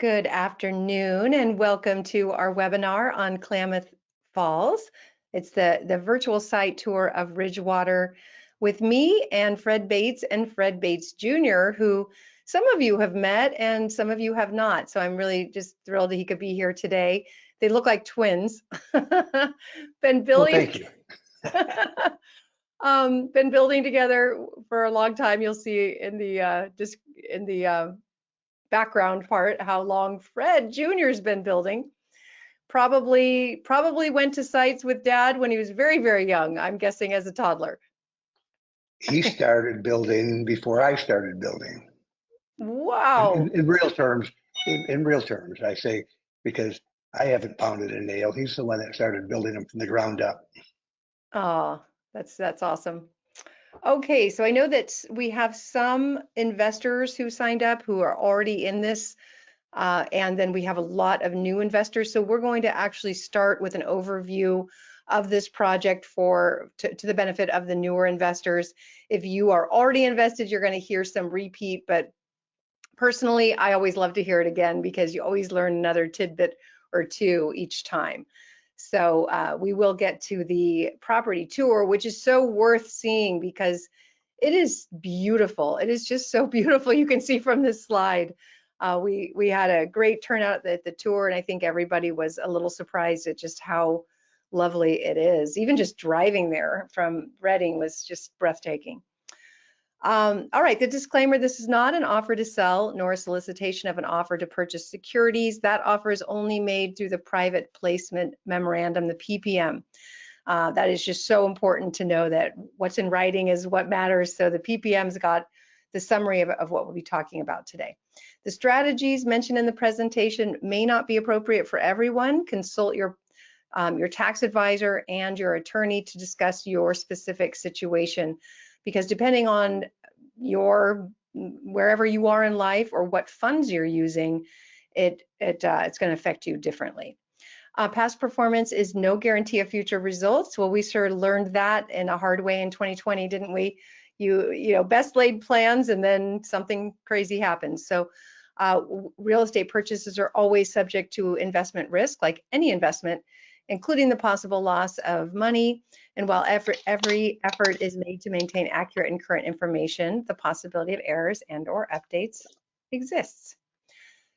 Good afternoon and welcome to our webinar on Klamath Falls. It's the virtual site tour of RidgeWater with me and Fred Bates Jr., who some of you have met and some of you have not. So I'm really just thrilled that he could be here today. They look like twins. Been building, Well, thank you. been building together for a long time. You'll see in the background part how long Fred Jr.'s been building. Probably went to sites with Dad when he was very, very young, I'm guessing as a toddler. He started building before I started building. Wow. In real terms, in real terms, I say, because I haven't pounded a nail. He's the one that started building them from the ground up. Oh, that's awesome. Okay, so I know that we have some investors who signed up who are already in this, and then we have a lot of new investors. So we're going to actually start with an overview of this project to the benefit of the newer investors. If you are already invested, you're going to hear some repeat, but personally, I always love to hear it again because you always learn another tidbit or two each time. So we will get to the property tour, which is so worth seeing because it is beautiful. It is just so beautiful. You can see from this slide. We had a great turnout at the tour, and I think everybody was a little surprised at just how lovely it is. Even just driving there from Reading was just breathtaking. All right, the disclaimer, this is not an offer to sell nor a solicitation of an offer to purchase securities. That offer is only made through the private placement memorandum, the PPM. That is just so important to know that what's in writing is what matters. So the PPM's got the summary of what we'll be talking about today. The strategies mentioned in the presentation may not be appropriate for everyone. Consult your tax advisor and your attorney to discuss your specific situation, because depending on wherever you are in life or what funds you're using, it's going to affect you differently. Past performance is no guarantee of future results. Well, we sure learned that in a hard way in 2020, didn't we? You know, best laid plans and then something crazy happens. So real estate purchases are always subject to investment risk, like any investment, including the possible loss of money. And while every effort is made to maintain accurate and current information, the possibility of errors and/or updates exists.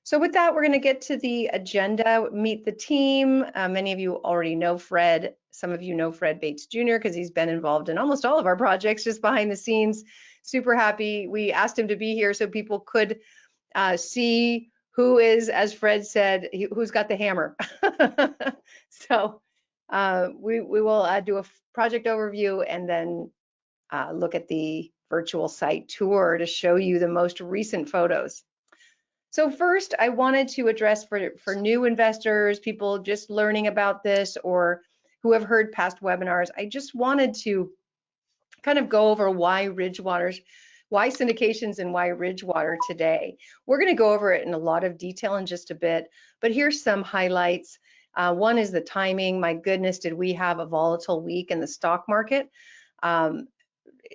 So with that, we're going to get to the agenda, meet the team. Many of you already know Fred. Some of you know Fred Bates Jr. because he's been involved in almost all of our projects, just behind the scenes. Super happy. We asked him to be here so people could see who is, as Fred said, who's got the hammer. So we will do a project overview and then look at the virtual site tour to show you the most recent photos. So first, I wanted to address for new investors, people just learning about this or who have heard past webinars, I just wanted to kind of go over why syndications and why RidgeWater today. We're going to go over it in a lot of detail in just a bit, but here's some highlights. One is the timing. My goodness, did we have a volatile week in the stock market?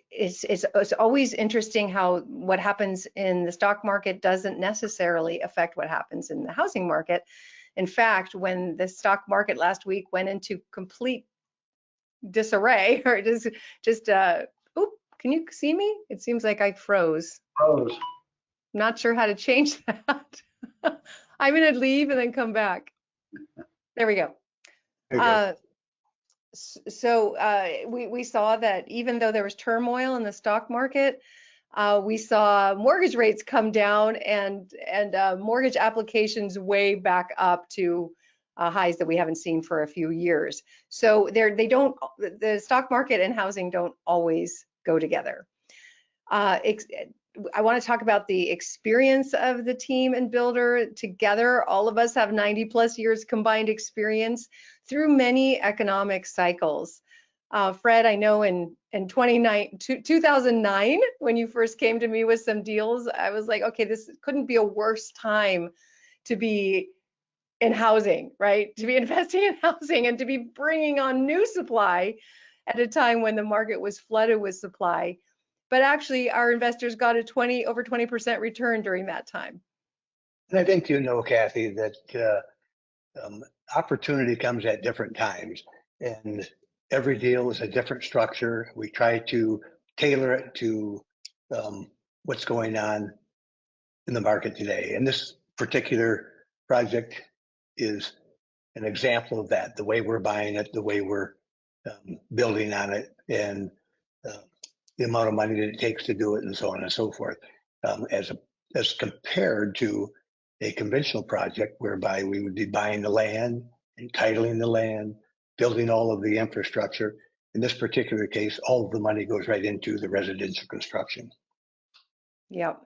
It's always interesting how what happens in the stock market doesn't necessarily affect what happens in the housing market. In fact, when the stock market last week went into complete disarray, or just oop, can you see me? It seems like I froze. Froze. Not sure how to change that. I'm going to leave and then come back. There we go. So we saw that even though there was turmoil in the stock market, we saw mortgage rates come down and mortgage applications way back up to highs that we haven't seen for a few years. So the stock market and housing don't always go together. I want to talk about the experience of the team and builder together. All of us have 90+ years combined experience through many economic cycles. Fred, I know in 2009, when you first came to me with some deals, I was like, okay, this couldn't be a worse time to be in housing, right? To be investing in housing and to be bringing on new supply at a time when the market was flooded with supply. But actually, our investors got a over 20% return during that time. And I think you know, Kathy, that opportunity comes at different times, and every deal is a different structure. We try to tailor it to what's going on in the market today. And this particular project is an example of that, the way we're buying it, the way we're building on it, and the amount of money that it takes to do it, and so on and so forth, as compared to a conventional project whereby we would be buying the land, entitling the land, building all of the infrastructure. In this particular case, all of the money goes right into the residential construction. Yep.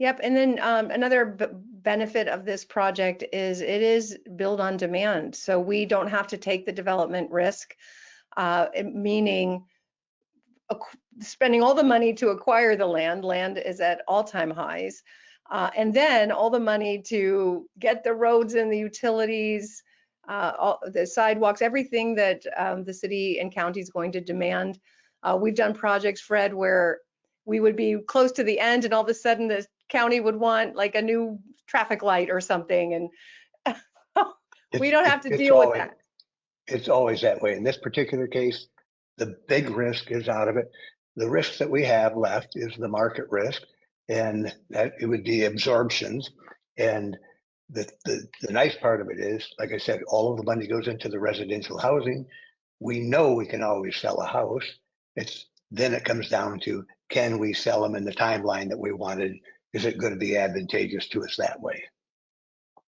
Yep. And then another benefit of this project is it is build on demand. So we don't have to take the development risk, meaning spending all the money to acquire the land. Land is at all-time highs. And then all the money to get the roads and the utilities, all the sidewalks, everything that the city and county is going to demand. We've done projects, Fred, where we would be close to the end and all of a sudden the county would want like a new traffic light or something. And we don't have to deal with that. It's always that way. In this particular case, the big risk is out of it. The risk that we have left is the market risk, and that it would be absorptions. And the nice part of it is, like I said, all of the money goes into the residential housing. We know we can always sell a house. Then it comes down to, can we sell them in the timeline that we wanted? Is it going to be advantageous to us that way?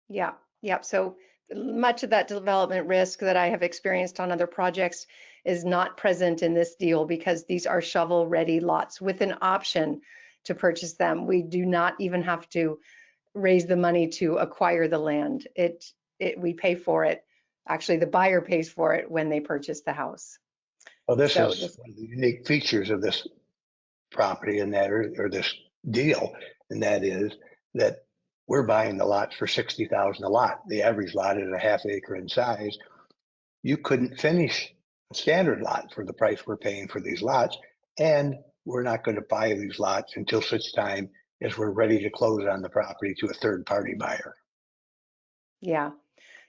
Yeah, yeah. So much of that development risk that I have experienced on other projects is not present in this deal because these are shovel-ready lots with an option to purchase them. We do not even have to raise the money to acquire the land. We pay for it. Actually, the buyer pays for it when they purchase the house. Well, this is one of the unique features of this property and that, or this deal, and that is that we're buying the lots for $60,000 a lot. The average lot is a half acre in size. You couldn't finish a standard lot for the price we're paying for these lots, and we're not going to buy these lots until such time as we're ready to close on the property to a third-party buyer. Yeah,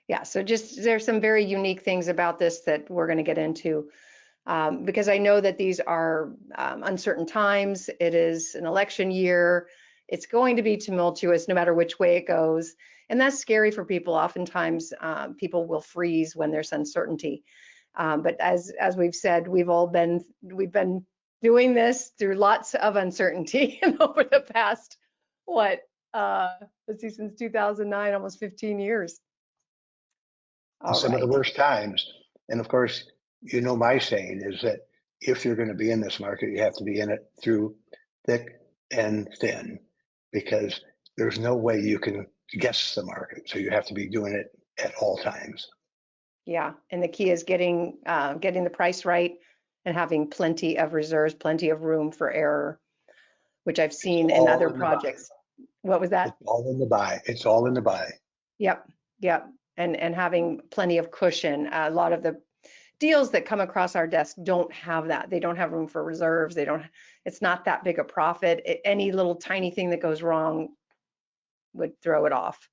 yeah. So there's some very unique things about this that we're going to get into. Because I know that these are uncertain times. It is an election year. It's going to be tumultuous no matter which way it goes. And that's scary for people. Oftentimes, people will freeze when there's uncertainty. But as we've said, we've been doing this through lots of uncertainty over the past, let's see, since 2009, almost 15 years. Some of the worst times. And of course, you know, my saying is that if you're going to be in this market, you have to be in it through thick and thin, because there's no way you can guess the market. So you have to be doing it at all times. Yeah, and the key is getting the price right and having plenty of reserves, plenty of room for error, which I've seen in other projects. What was that? It's all in the buy. It's all in the buy. Yep, yep, and having plenty of cushion. A lot of the deals that come across our desk don't have that. They don't have room for reserves. It's not that big a profit. Any little tiny thing that goes wrong would throw it off.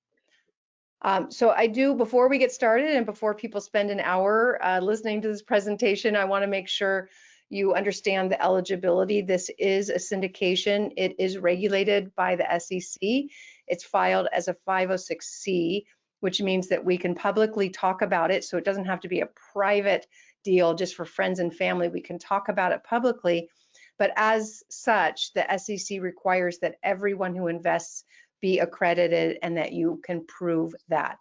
So before we get started and before people spend an hour listening to this presentation, I want to make sure you understand the eligibility. This is a syndication. It is regulated by the SEC. It's filed as a 506C, which means that we can publicly talk about it. So it doesn't have to be a private deal just for friends and family. We can talk about it publicly. But as such, the SEC requires that everyone who invests be accredited and that you can prove that.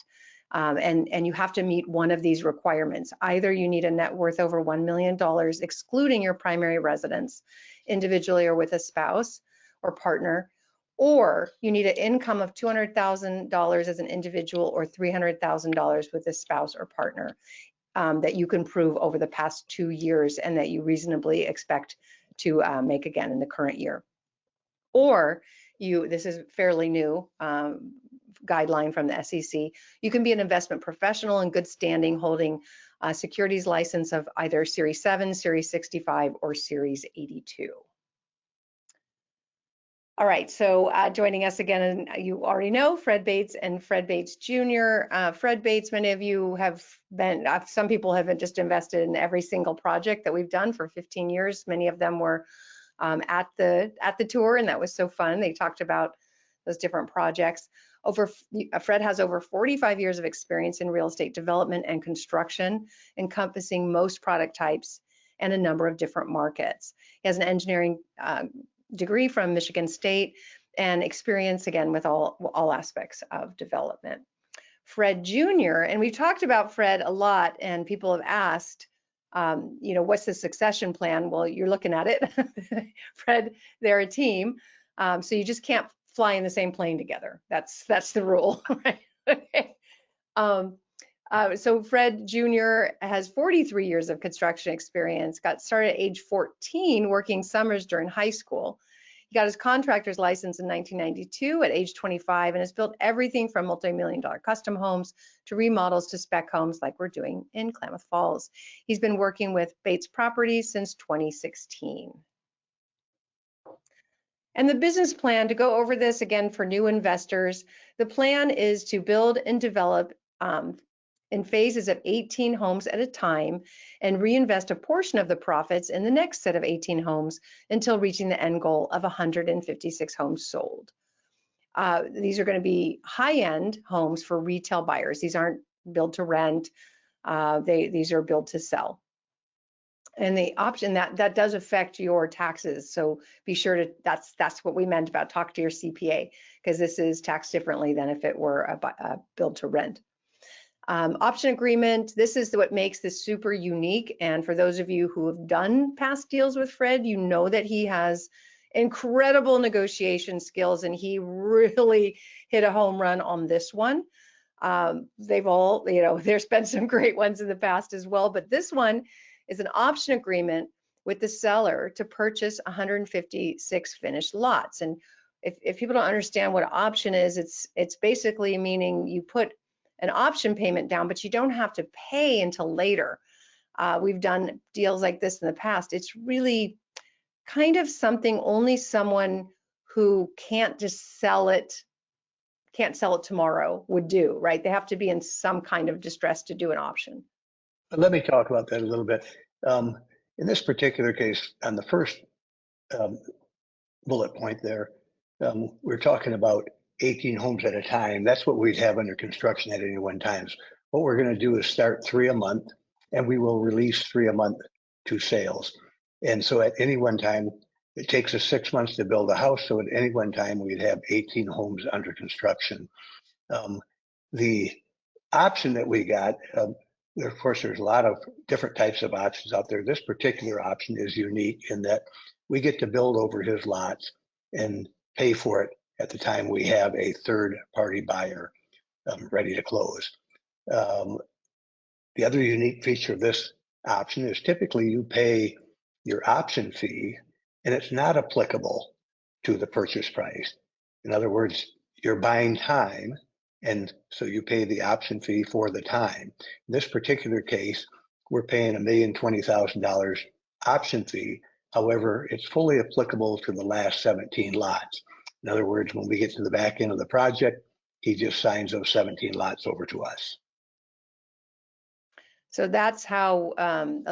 And you have to meet one of these requirements. Either you need a net worth over $1 million, excluding your primary residence, individually or with a spouse or partner, or you need an income of $200,000 as an individual or $300,000 with a spouse or partner that you can prove over the past 2 years and that you reasonably expect to make again in the current year. Or this is fairly new guideline from the SEC, you can be an investment professional in good standing holding a securities license of either Series 7, Series 65, or Series 82. All right, so joining us again, and you already know Fred Bates and Fred Bates Jr. Fred Bates, many of you have been, some people have just invested in every single project that we've done for 15 years. Many of them were at the tour, and that was so fun. They talked about those different projects. Fred has over 45 years of experience in real estate development and construction, encompassing most product types and a number of different markets. He has an engineering degree from Michigan State and experience again with all aspects of development. Fred Jr., and we've talked about Fred a lot, and people have asked, you know, what's the succession plan? Well, you're looking at it. Fred, they're a team, so you just can't fly in the same plane together. That's the rule, right? Okay. So Fred Jr. has 43 years of construction experience, got started at age 14 working summers during high school. He got his contractor's license in 1992 at age 25 and has built everything from multi-million-dollar custom homes to remodels to spec homes like we're doing in Klamath Falls. He's been working with Bates Property since 2016. And the business plan, to go over this again for new investors, the plan is to build and develop in phases of 18 homes at a time and reinvest a portion of the profits in the next set of 18 homes until reaching the end goal of 156 homes sold. These are going to be high-end homes for retail buyers. These aren't build to rent. These are build to sell. And the option that does affect your taxes. So be sure to, that's what we meant about talk to your CPA, because this is taxed differently than if it were a build to rent. Option agreement, this is what makes this super unique. And for those of you who have done past deals with Fred, you know that he has incredible negotiation skills, and he really hit a home run on this one. They've all, you know, there's been some great ones in the past as well, but this one is an option agreement with the seller to purchase 156 finished lots. And if people don't understand what an option is, it's basically meaning you put an option payment down, but you don't have to pay until later. We've done deals like this in the past. It's really kind of something only someone who can't just sell it tomorrow would do, right? They have to be in some kind of distress to do an option. Let me talk about that a little bit. In this particular case, on the first bullet point there, we're talking about 18 homes at a time. That's what we'd have under construction at any one time. What we're going to do is start 3 a month, and we will release 3 a month to sales. And so at any one time, it takes us 6 months to build a house. So at any one time, we'd have 18 homes under construction. The option that we got, of course, there's a lot of different types of options out there. This particular option is unique in that we get to build over his lots and pay for it at the time we have a third-party buyer ready to close. The other unique feature of this option is typically you pay your option fee and it's not applicable to the purchase price. In other words, you're buying time, and so you pay the option fee for the time. In this particular case, we're paying $1,020,000 option fee. However, it's fully applicable to the last 17 lots. In other words, when we get to the back end of the project, he just signs those 17 lots over to us. So that's how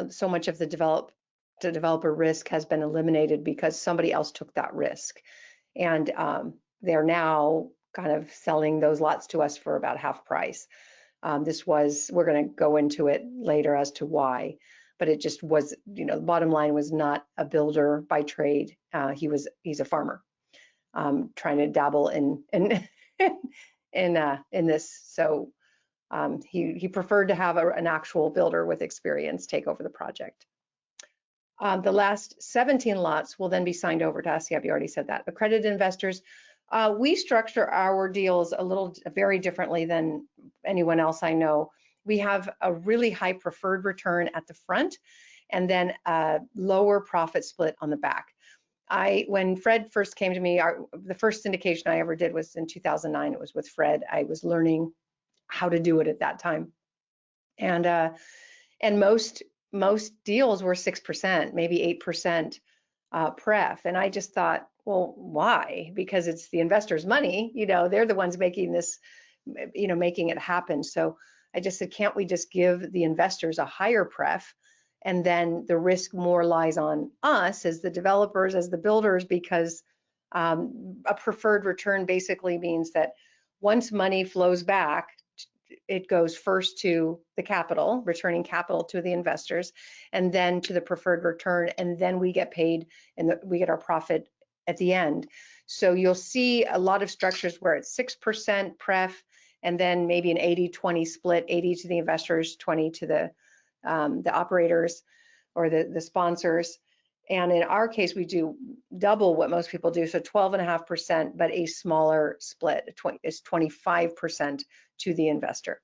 so much of the developer risk has been eliminated, because somebody else took that risk. And they're now kind of selling those lots to us for about half price. We're going to go into it later as to why, but it just was, you know, the bottom line was not a builder by trade. He's a farmer. Trying to dabble in this, so he preferred to have an actual builder with experience take over the project. The last 17 lots will then be signed over to us. Yeah, we already said that. Accredited investors, we structure our deals very differently than anyone else I know. We have a really high preferred return at the front, and then a lower profit split on the back. When Fred first came to me, the first syndication I ever did was in 2009. It was with Fred. I was learning how to do it at that time, and most deals were 6%, maybe 8%. pref. And I just thought, well, why? Because it's the investors' money, they're the ones making this, making it happen. So I just said, can't we just give the investors a higher pref? And then the risk more lies on us as the developers, as the builders, because a preferred return basically means that once money flows back, it goes first to the capital, returning capital to the investors, and then to the preferred return, and then we get paid and we get our profit at the end. So you'll see a lot of structures where it's 6% pref, and then maybe an 80-20 split, 80 to the investors, 20 to the operators or the sponsors. And in our case, we do double what most people do, so 12.5%, but a smaller split. It's 25% to the investor.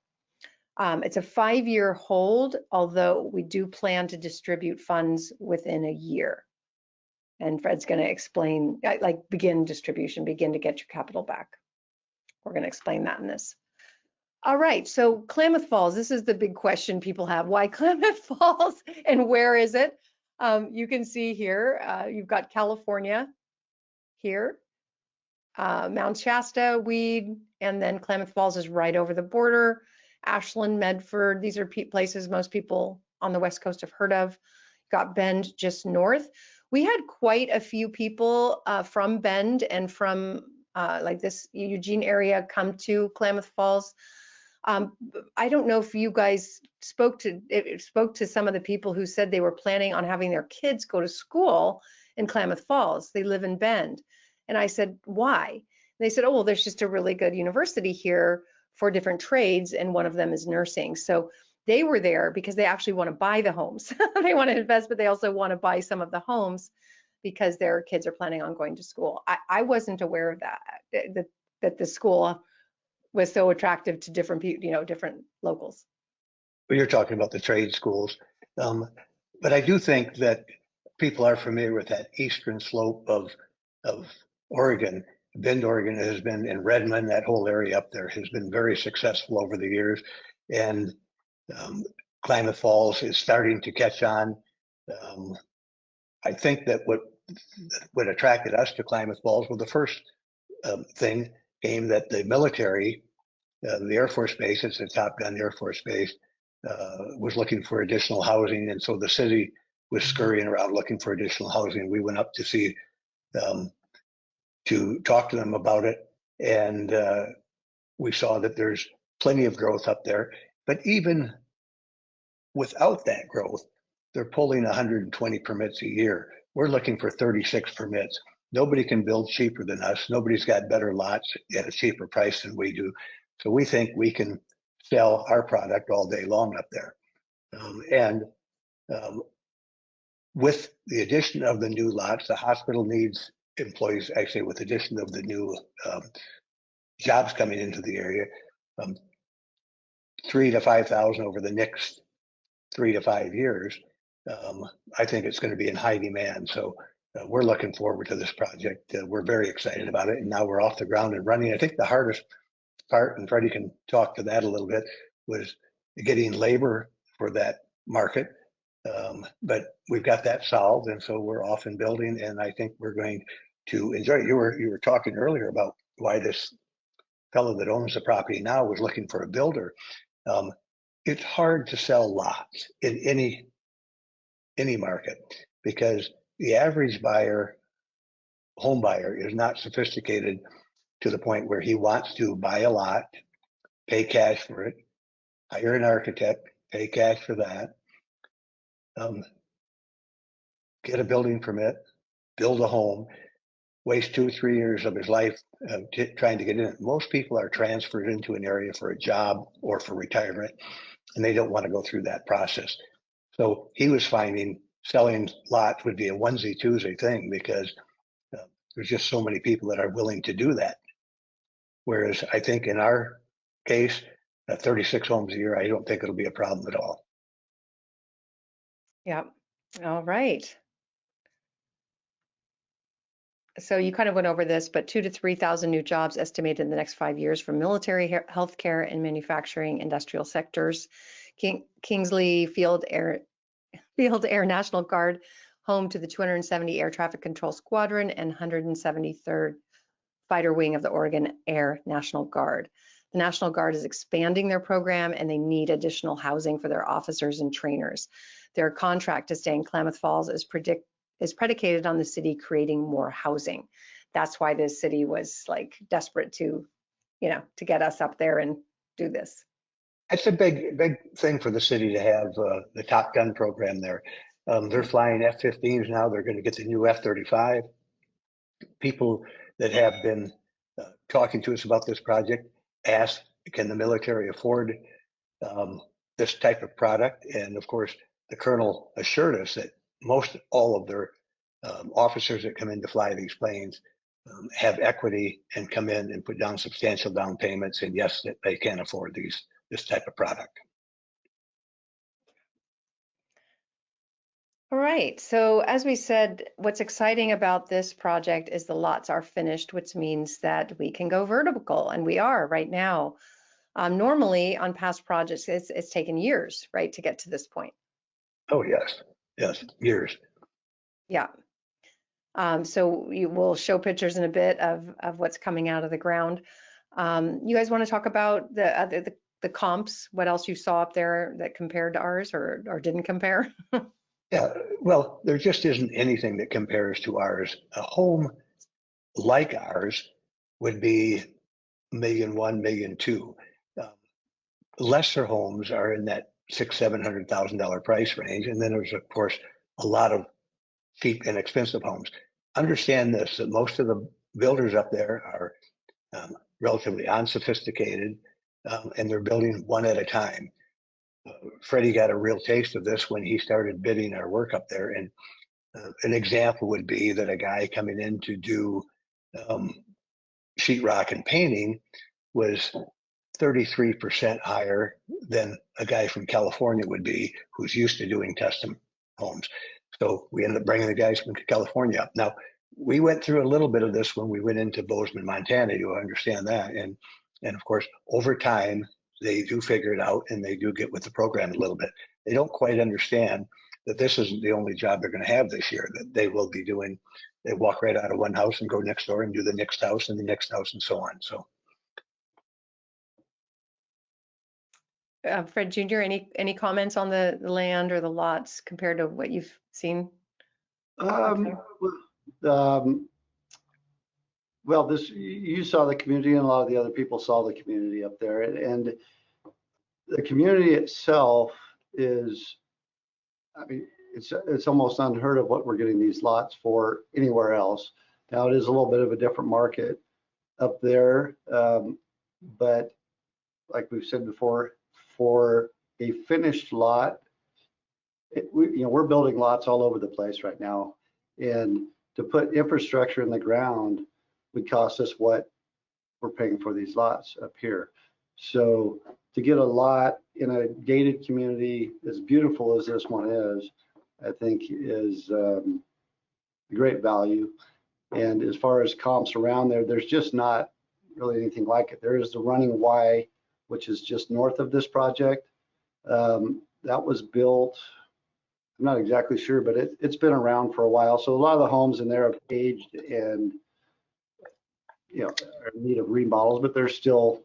It's a 5-year hold, although we do plan to distribute funds within a year. And Fred's going to explain, like begin distribution, begin to get your capital back. We're going to explain that in this. All right, so Klamath Falls, this is the big question people have. Why Klamath Falls and where is it? You can see here, you've got California here, Mount Shasta, Weed, and then Klamath Falls is right over the border. Ashland, Medford, these are places most people on the West Coast have heard of. Got Bend just north. We had quite a few people from Bend and from like this Eugene area come to Klamath Falls. I don't know if you guys spoke to some of the people who said they were planning on having their kids go to school in Klamath Falls. They live in Bend. And I said, why? And they said, oh, well, there's just a really good university here for different trades, and one of them is nursing. So they were there because they actually want to buy the homes. They want to invest, but they also want to buy some of the homes because their kids are planning on going to school. I wasn't aware of that the school was so attractive to different people, different locals. Well, you're talking about the trade schools. But I do think that people are familiar with that eastern slope of Oregon. Bend, Oregon has been, in Redmond, that whole area up there has been very successful over the years. And Klamath Falls is starting to catch on. I think that what attracted us to Klamath Falls was the first thing came that the military, the Air Force Base, it's a Top Gun Air Force Base, was looking for additional housing. And so the city was scurrying around looking for additional housing. We went up to see, to talk to them about it. And we saw that there's plenty of growth up there. But even without that growth, they're pulling 120 permits a year. We're looking for 36 permits. Nobody can build cheaper than us. Nobody's got better lots at a cheaper price than we do. So we think we can sell our product all day long up there. With the addition of the new lots, the hospital needs employees, actually with addition of the new jobs coming into the area, 3,000 to 5,000 over the next 3 to 5 years. I think it's going to be in high demand. So we're looking forward to this project. We're very excited about it. And now we're off the ground and running. I think the hardest part, and Freddie can talk to that a little bit, was getting labor for that market. But we've got that solved. And so we're off and building. And I think we're going to enjoy it. You were talking earlier about why this fellow that owns the property now was looking for a builder. It's hard to sell lots in any market because the average home buyer is not sophisticated to the point where he wants to buy a lot, pay cash for it, hire an architect, pay cash for that, get a building permit, build a home, waste 2 or 3 years of his life trying to get in it. Most people are transferred into an area for a job or for retirement, and they don't want to go through that process. So he was finding selling lots would be a onesie-twosie thing because there's just so many people that are willing to do that. Whereas I think in our case, 36 homes a year, I don't think it'll be a problem at all. Yeah. All right. So you kind of went over this, but 2,000 to 3,000 new jobs estimated in the next 5 years from military, healthcare, and manufacturing industrial sectors. Kingsley Field Air National Guard home to the 270 Air Traffic Control Squadron and 173rd Fighter Wing of the Oregon Air National Guard. The National Guard is expanding their program and they need additional housing for their officers and trainers. Their contract to stay in Klamath Falls is predicated on the city creating more housing. That's why this city was like desperate to, to get us up there and do this. It's a big thing for the city to have the Top Gun program there. They're flying F-15s now. They're going to get the new F-35. People that have been talking to us about this project ask, can the military afford this type of product? And of course, the colonel assured us that most all of their officers that come in to fly these planes have equity and come in and put down substantial down payments. And yes, that they can afford this type of product. All right, so as we said, what's exciting about this project is the lots are finished, which means that we can go vertical, and we are right now. Normally on past projects, it's taken years, right, to get to this point. Oh, yes, years. Yeah. So we'll show pictures in a bit of what's coming out of the ground. You guys want to talk about the comps, what else you saw up there that compared to ours or didn't compare? Yeah, well, there just isn't anything that compares to ours. A home like ours would be $1.1 million, $1.2 million. Lesser homes are in that $600,000-$700,000 price range, and then there's of course a lot of cheap and expensive homes. Understand this: that most of the builders up there are relatively unsophisticated, and they're building one at a time. Freddie got a real taste of this when he started bidding our work up there. And an example would be that a guy coming in to do sheetrock and painting was 33% higher than a guy from California would be who's used to doing custom homes. So we ended up bringing the guys from California up. Now, we went through a little bit of this when we went into Bozeman, Montana. You understand that. And of course, over time, they do figure it out and they do get with the program a little bit. They don't quite understand that this isn't the only job they're going to have this year, that they will be doing. They walk right out of one house and go next door and do the next house and the next house and so on. So, Fred Jr., any comments on the land or the lots compared to what you've seen? Well, you saw the community, and a lot of the other people saw the community up there, and the community itself is, I mean, it's almost unheard of what we're getting these lots for anywhere else. Now it is a little bit of a different market up there, but like we've said before, for a finished lot, we're building lots all over the place right now, and to put infrastructure in the ground would cost us what we're paying for these lots up here. So to get a lot in a gated community as beautiful as this one is, I think is great value. And as far as comps around there, there's just not really anything like it. There is the Running Y, which is just north of this project. That was built, I'm not exactly sure, but it's been around for a while. So a lot of the homes in there have aged and are in need of remodels, but they're still,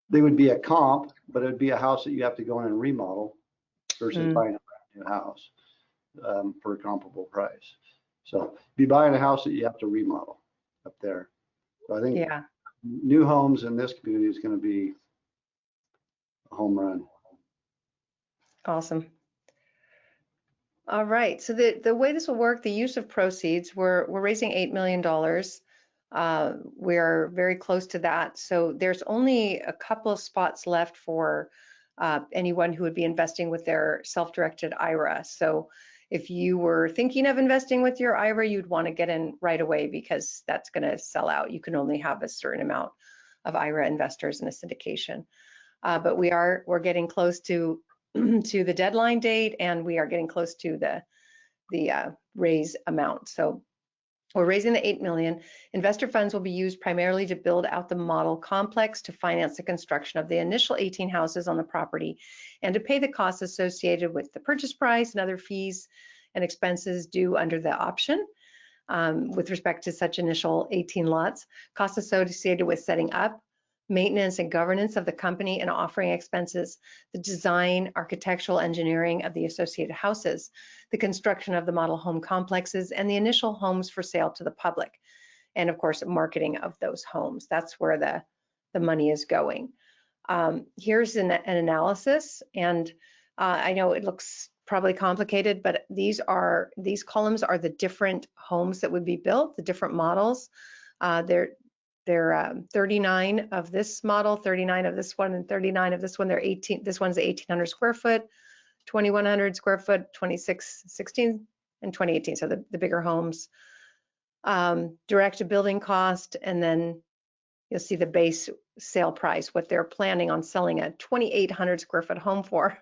they would be a comp, but it'd be a house that you have to go in and remodel versus buying a brand new house for a comparable price. So be buying a house that you have to remodel up there. So I think new homes in this community is going to be a home run. Awesome. All right, so the way this will work, the use of proceeds, we're raising $8 million. We're very close to that. So there's only a couple of spots left for anyone who would be investing with their self-directed IRA. So if you were thinking of investing with your IRA, you'd want to get in right away because that's going to sell out. You can only have a certain amount of IRA investors in a syndication. But we're getting close to the deadline date, and we are getting close to the raise amount. So we're raising the $8 million. Investor funds will be used primarily to build out the model complex, to finance the construction of the initial 18 houses on the property, and to pay the costs associated with the purchase price and other fees and expenses due under the option with respect to such initial 18 lots, costs associated with setting up, maintenance and governance of the company and offering expenses, the design, architectural engineering of the associated houses, the construction of the model home complexes, and the initial homes for sale to the public. And of course, marketing of those homes. That's where the money is going. Here's an analysis, and I know it looks probably complicated, but these columns are the different homes that would be built, the different models. They're 39 of this model, 39 of this one, and 39 of this one. They're 18. This one's 1,800 square foot, 2,100 square foot, 2016, and 2018. So the bigger homes. Direct building cost, and then you'll see the base sale price, what they're planning on selling a 2,800 square foot home for.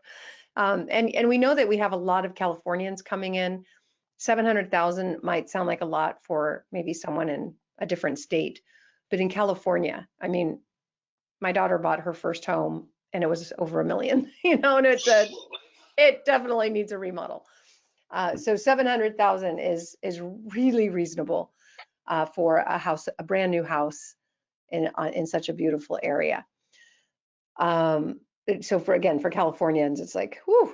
And we know that we have a lot of Californians coming in. 700,000 might sound like a lot for maybe someone in a different state, but in California, I mean, my daughter bought her first home and it was over $1 million, and it definitely needs a remodel. So 700,000 is really reasonable for a house, a brand new house in such a beautiful area. So for Californians, it's like, whew,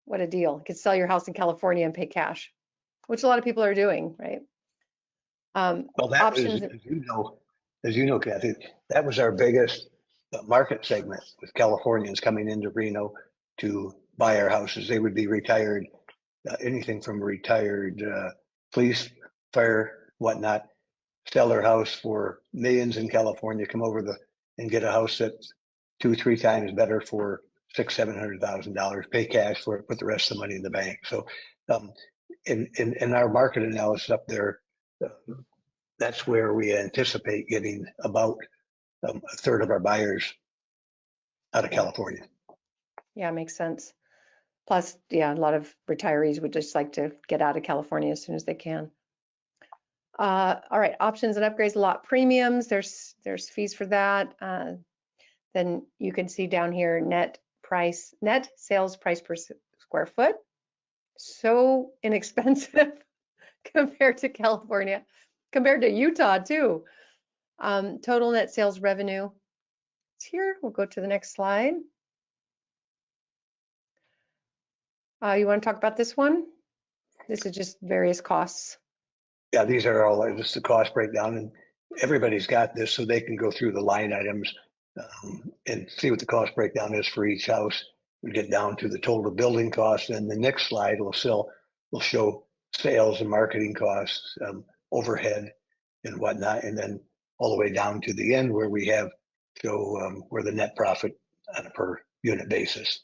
what a deal. You could sell your house in California and pay cash, which a lot of people are doing, right? Well, that options. as you know, Kathy, that was our biggest market segment with Californians coming into Reno to buy our houses. They would be retired, anything from retired police, fire, whatnot, sell their house for millions in California, come over and get a house that's 2-3 times better for $600,000-$700,000, pay cash for it, put the rest of the money in the bank. So in our market analysis up there, that's where we anticipate getting about a third of our buyers out of California. Yeah, makes sense. Plus, yeah, a lot of retirees would just like to get out of California as soon as they can. All right, options and upgrades, lot premiums. There's fees for that. Then you can see down here net sales price per square foot. So inexpensive compared to California, compared to Utah too. Total net sales revenue. It's here. We'll go to the next slide. You want to talk about this one? This is just various costs. Yeah, these are all just the cost breakdown, and everybody's got this so they can go through the line items and see what the cost breakdown is for each house. We get down to the total building cost, and the next slide will show sales and marketing costs, overhead and whatnot, and then all the way down to the end where we where the net profit on a per unit basis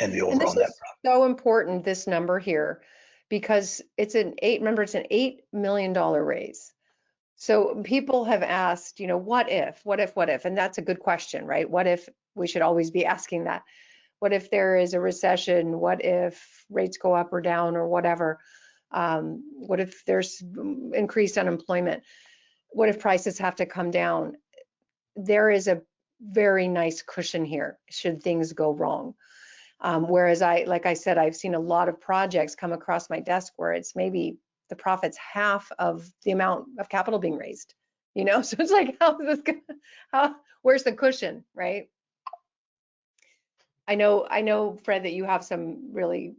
and the overall net profit. So important, this number here, because it's an $8 million raise. So people have asked, what if, and that's a good question, right? What if? We should always be asking that. What if there is a recession? What if rates go up or down or whatever? What if there's increased unemployment? What if prices have to come down? There is a very nice cushion here should things go wrong. Whereas like I said, I've seen a lot of projects come across my desk where it's maybe the profit's half of the amount of capital being raised, So it's like, where's the cushion, right? I know, Fred, that you have some really,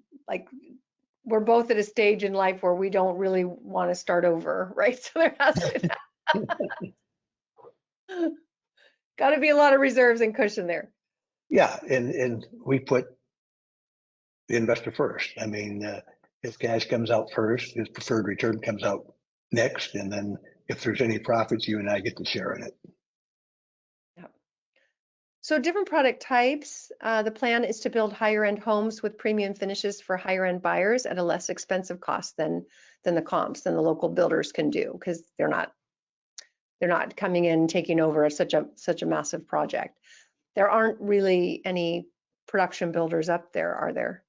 we're both at a stage in life where we don't really want to start over, right? So there has to got to be a lot of reserves and cushion there. Yeah, and we put the investor first. I mean, his cash comes out first, his preferred return comes out next, and then if there's any profits, you and I get to share in it. Yep. So different product types. The plan is to build higher end homes with premium finishes for higher end buyers at a less expensive cost than the comps, than the local builders can do, because they're not coming in taking over such a massive project. There aren't really any production builders up there, are there?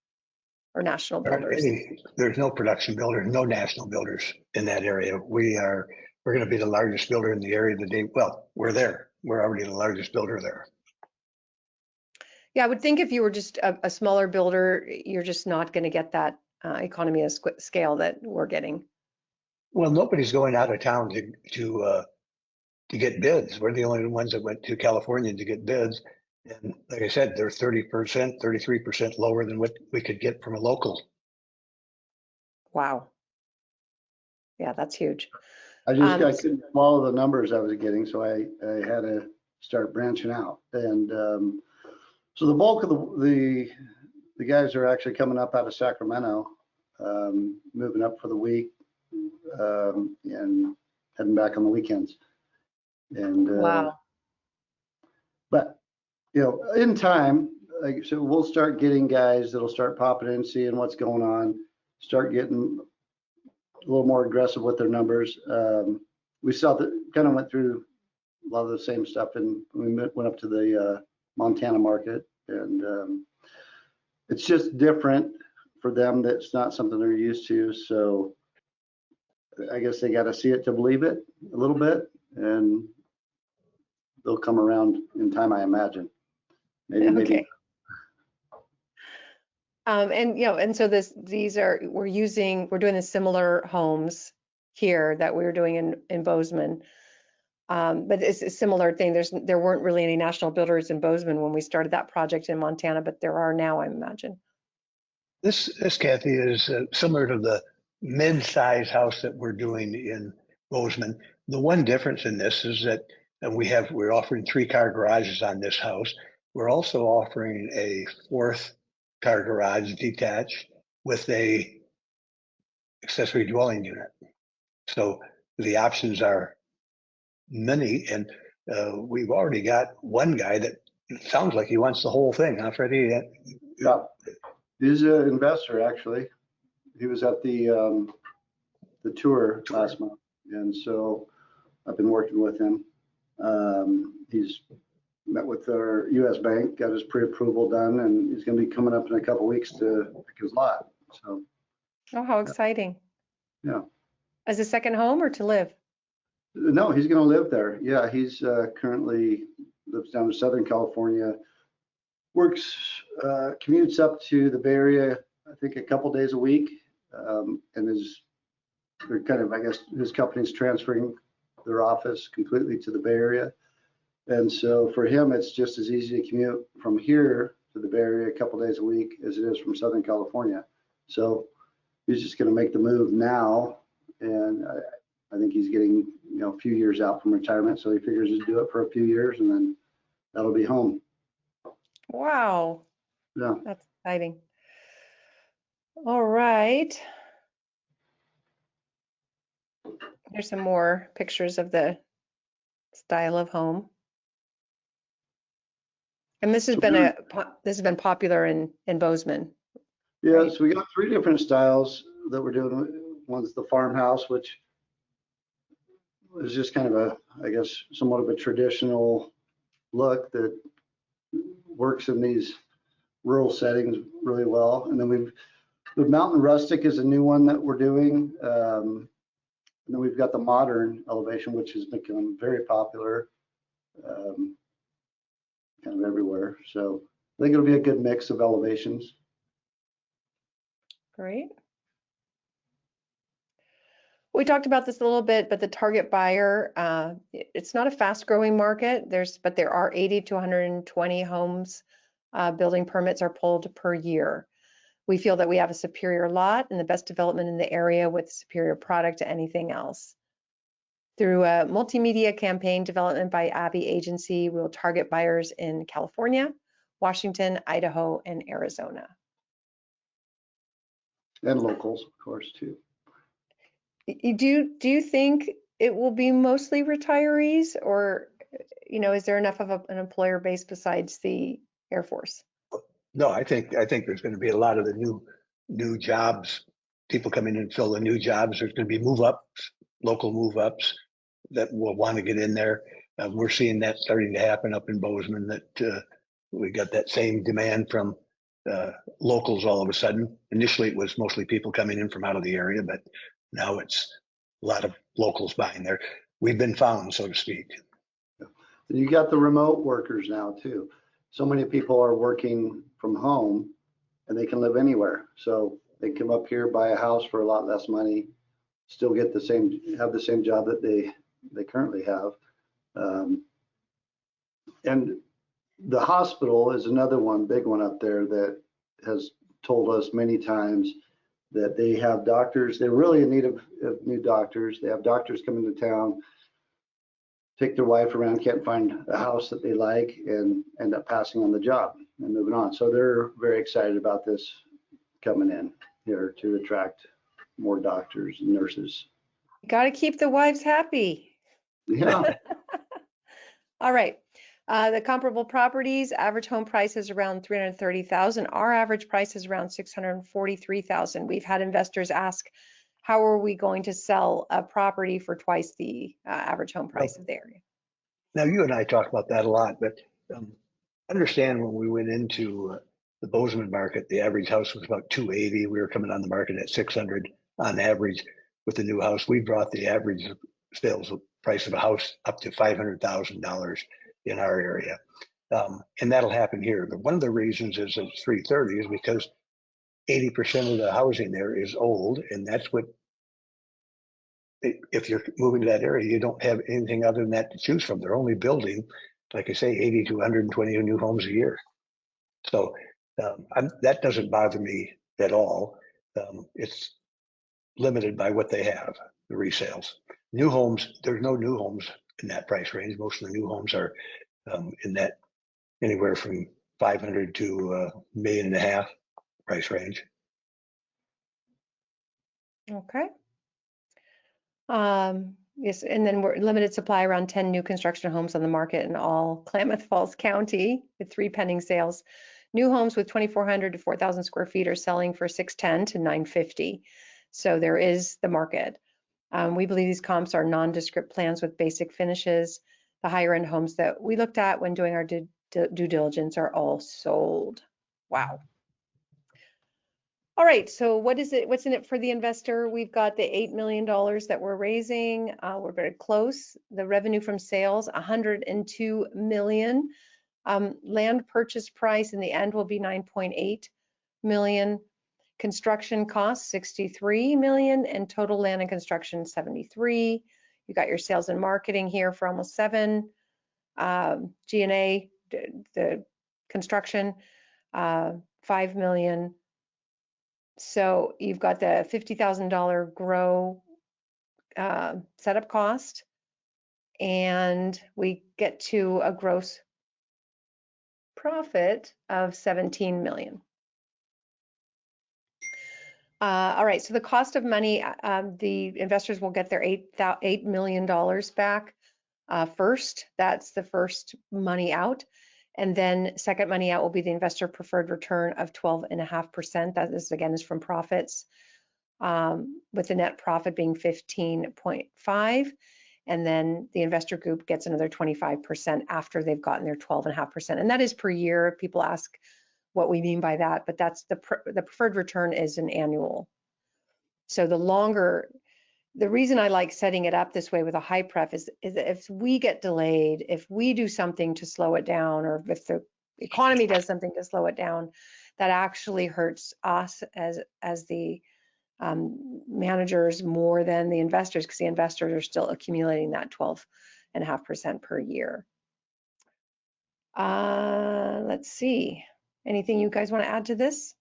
Or national builders? There's no production builders, no national builders in that area. We're going to be the largest builder in the area today. Well, we're there. We're already the largest builder there. Yeah, I would think if you were just a smaller builder, you're just not going to get that economy of scale that we're getting. Well, nobody's going out of town to get bids. We're the only ones that went to California to get bids. And like I said, they're 30%, 33% lower than what we could get from a local. Wow. Yeah, that's huge. I couldn't follow the numbers I was getting, so I had to start branching out. And so the bulk of the guys are actually coming up out of Sacramento, moving up for the week, and heading back on the weekends. And wow. But you know, in time, like so, we'll start getting guys that'll start popping in, seeing what's going on, start getting a little more aggressive with their numbers. We saw that kind of went through a lot of the same stuff, and we went up to the Montana market, and it's just different for them. That's not something they're used to. So I guess they got to see it to believe it a little bit, and they'll come around in time, I imagine. Maybe. And you know, and so we're doing the similar homes here that we were doing in Bozeman. But it's a similar thing. There weren't really any national builders in Bozeman when we started that project in Montana, but there are now, I imagine. This Kathy, is similar to the mid-size house that we're doing in Bozeman. The one difference in this is that we're offering 3-car garages on this house. We're also offering a 4th car garage detached with a accessory dwelling unit. So the options are many, and we've already got one guy that sounds like he wants the whole thing, huh, Freddie? Yeah, he's an investor actually. He was at the tour last month, and so I've been working with him. He's met with our U.S. bank, got his pre-approval done, and he's going to be coming up in a couple of weeks to pick his lot. So. Oh, how exciting! Yeah. As a second home or to live? No, he's going to live there. Yeah, he's currently lives down in Southern California. Works, commutes up to the Bay Area, I think a couple days a week, and they're kind of, I guess, his company's transferring their office completely to the Bay Area. And so for him, it's just as easy to commute from here to the Bay Area a couple days a week as it is from Southern California. So he's just going to make the move now, and I think he's getting a few years out from retirement, so he figures he'd do it for a few years, and then that'll be home. Wow. Yeah. That's exciting. All right. Here's some more pictures of the style of home. And this has been popular in Bozeman. Yeah, right? So we got 3 different styles that we're doing. One's the farmhouse, which is just kind of I guess, somewhat of a traditional look that works in these rural settings really well. And then the mountain rustic is a new one that we're doing. And then we've got the modern elevation, which has become very popular. Kind of everywhere. So I think it'll be a good mix of elevations. Great. We talked about this a little bit, but the target buyer, it's not a fast growing market. But there are 80 to 120 homes. Building permits are pulled per year. We feel that we have a superior lot and the best development in the area with superior product to anything else. Through a multimedia campaign development by Abbey Agency, we will target buyers in California, Washington, Idaho, and Arizona. And locals, of course, too. Do you think it will be mostly retirees, or is there enough of an employer base besides the Air Force? No, I think there's going to be a lot of the new jobs, people coming in and fill the new jobs. There's going to be move-ups, local move-ups that will want to get in there. We're seeing that starting to happen up in Bozeman, that we got that same demand from locals all of a sudden. Initially, it was mostly people coming in from out of the area, but now it's a lot of locals buying there. We've been found, so to speak. You got the remote workers now too. So many people are working from home and they can live anywhere. So They come up here, buy a house for a lot less money, still get have the same job that they currently have. And the hospital is another big one up there that has told us many times that they have doctors. They're really in need of new doctors. They have doctors come into town, take their wife around, can't find a house that they like, and end up passing on the job and moving on. So they're very excited about this coming in here to attract more doctors and nurses. Got to keep the wives happy. Yeah. All right. The comparable properties, average home price is around $330,000. Our average price is around $643,000. We've had investors ask, how are we going to sell a property for twice the average home price of the area? Now, you and I talked about that a lot, but understand when we went into the Bozeman market, the average house was about 280. We were coming on the market at 600 on average with the new house. We brought the average sales price of a house up to $500,000 in our area. And that'll happen here. But one of the reasons is it's 330 is because 80% of the housing there is old. And that's what, if you're moving to that area, you don't have anything other than that to choose from. They're only building, like I say, 80 to 120 new homes a year. So that doesn't bother me at all. It's limited by what they have, the resales. New homes, there's no new homes in that price range. Most of the new homes are in that anywhere from 500 to $1.5 million price range. Okay. Yes, and then we're limited supply, around 10 new construction homes on the market in all Klamath Falls County with 3 pending sales. New homes with 2,400 to 4,000 square feet are selling for $610 to $950. So there is the market. We believe these comps are nondescript plans with basic finishes. The higher end homes that we looked at when doing our due diligence are all sold. Wow. All right, so what's in it for the investor? We've got the $8 million that we're raising. We're very close. The revenue from sales, $102 million. Land purchase price in the end will be $9.8 million. Construction costs, $63 million, and total land and construction, $73. You got your sales and marketing here for almost $7. G&A, the construction, $5 million. So you've got the $50,000 grow setup cost, and we get to a gross profit of $17 million. All right, so the cost of money, the investors will get their $8 million back first. That's the first money out. And then second money out will be the investor preferred return of 12.5%. That is, again, is from profits, with the net profit being 15.5. And then the investor group gets another 25% after they've gotten their 12.5%. And that is per year. People ask what we mean by that, but that's the preferred return is an annual. So the reason I like setting it up this way with a high pref is that if we get delayed, if we do something to slow it down, or if the economy does something to slow it down, that actually hurts us as the managers more than the investors, because the investors are still accumulating that 12.5% per year. Let's see. Anything you guys want to add to this?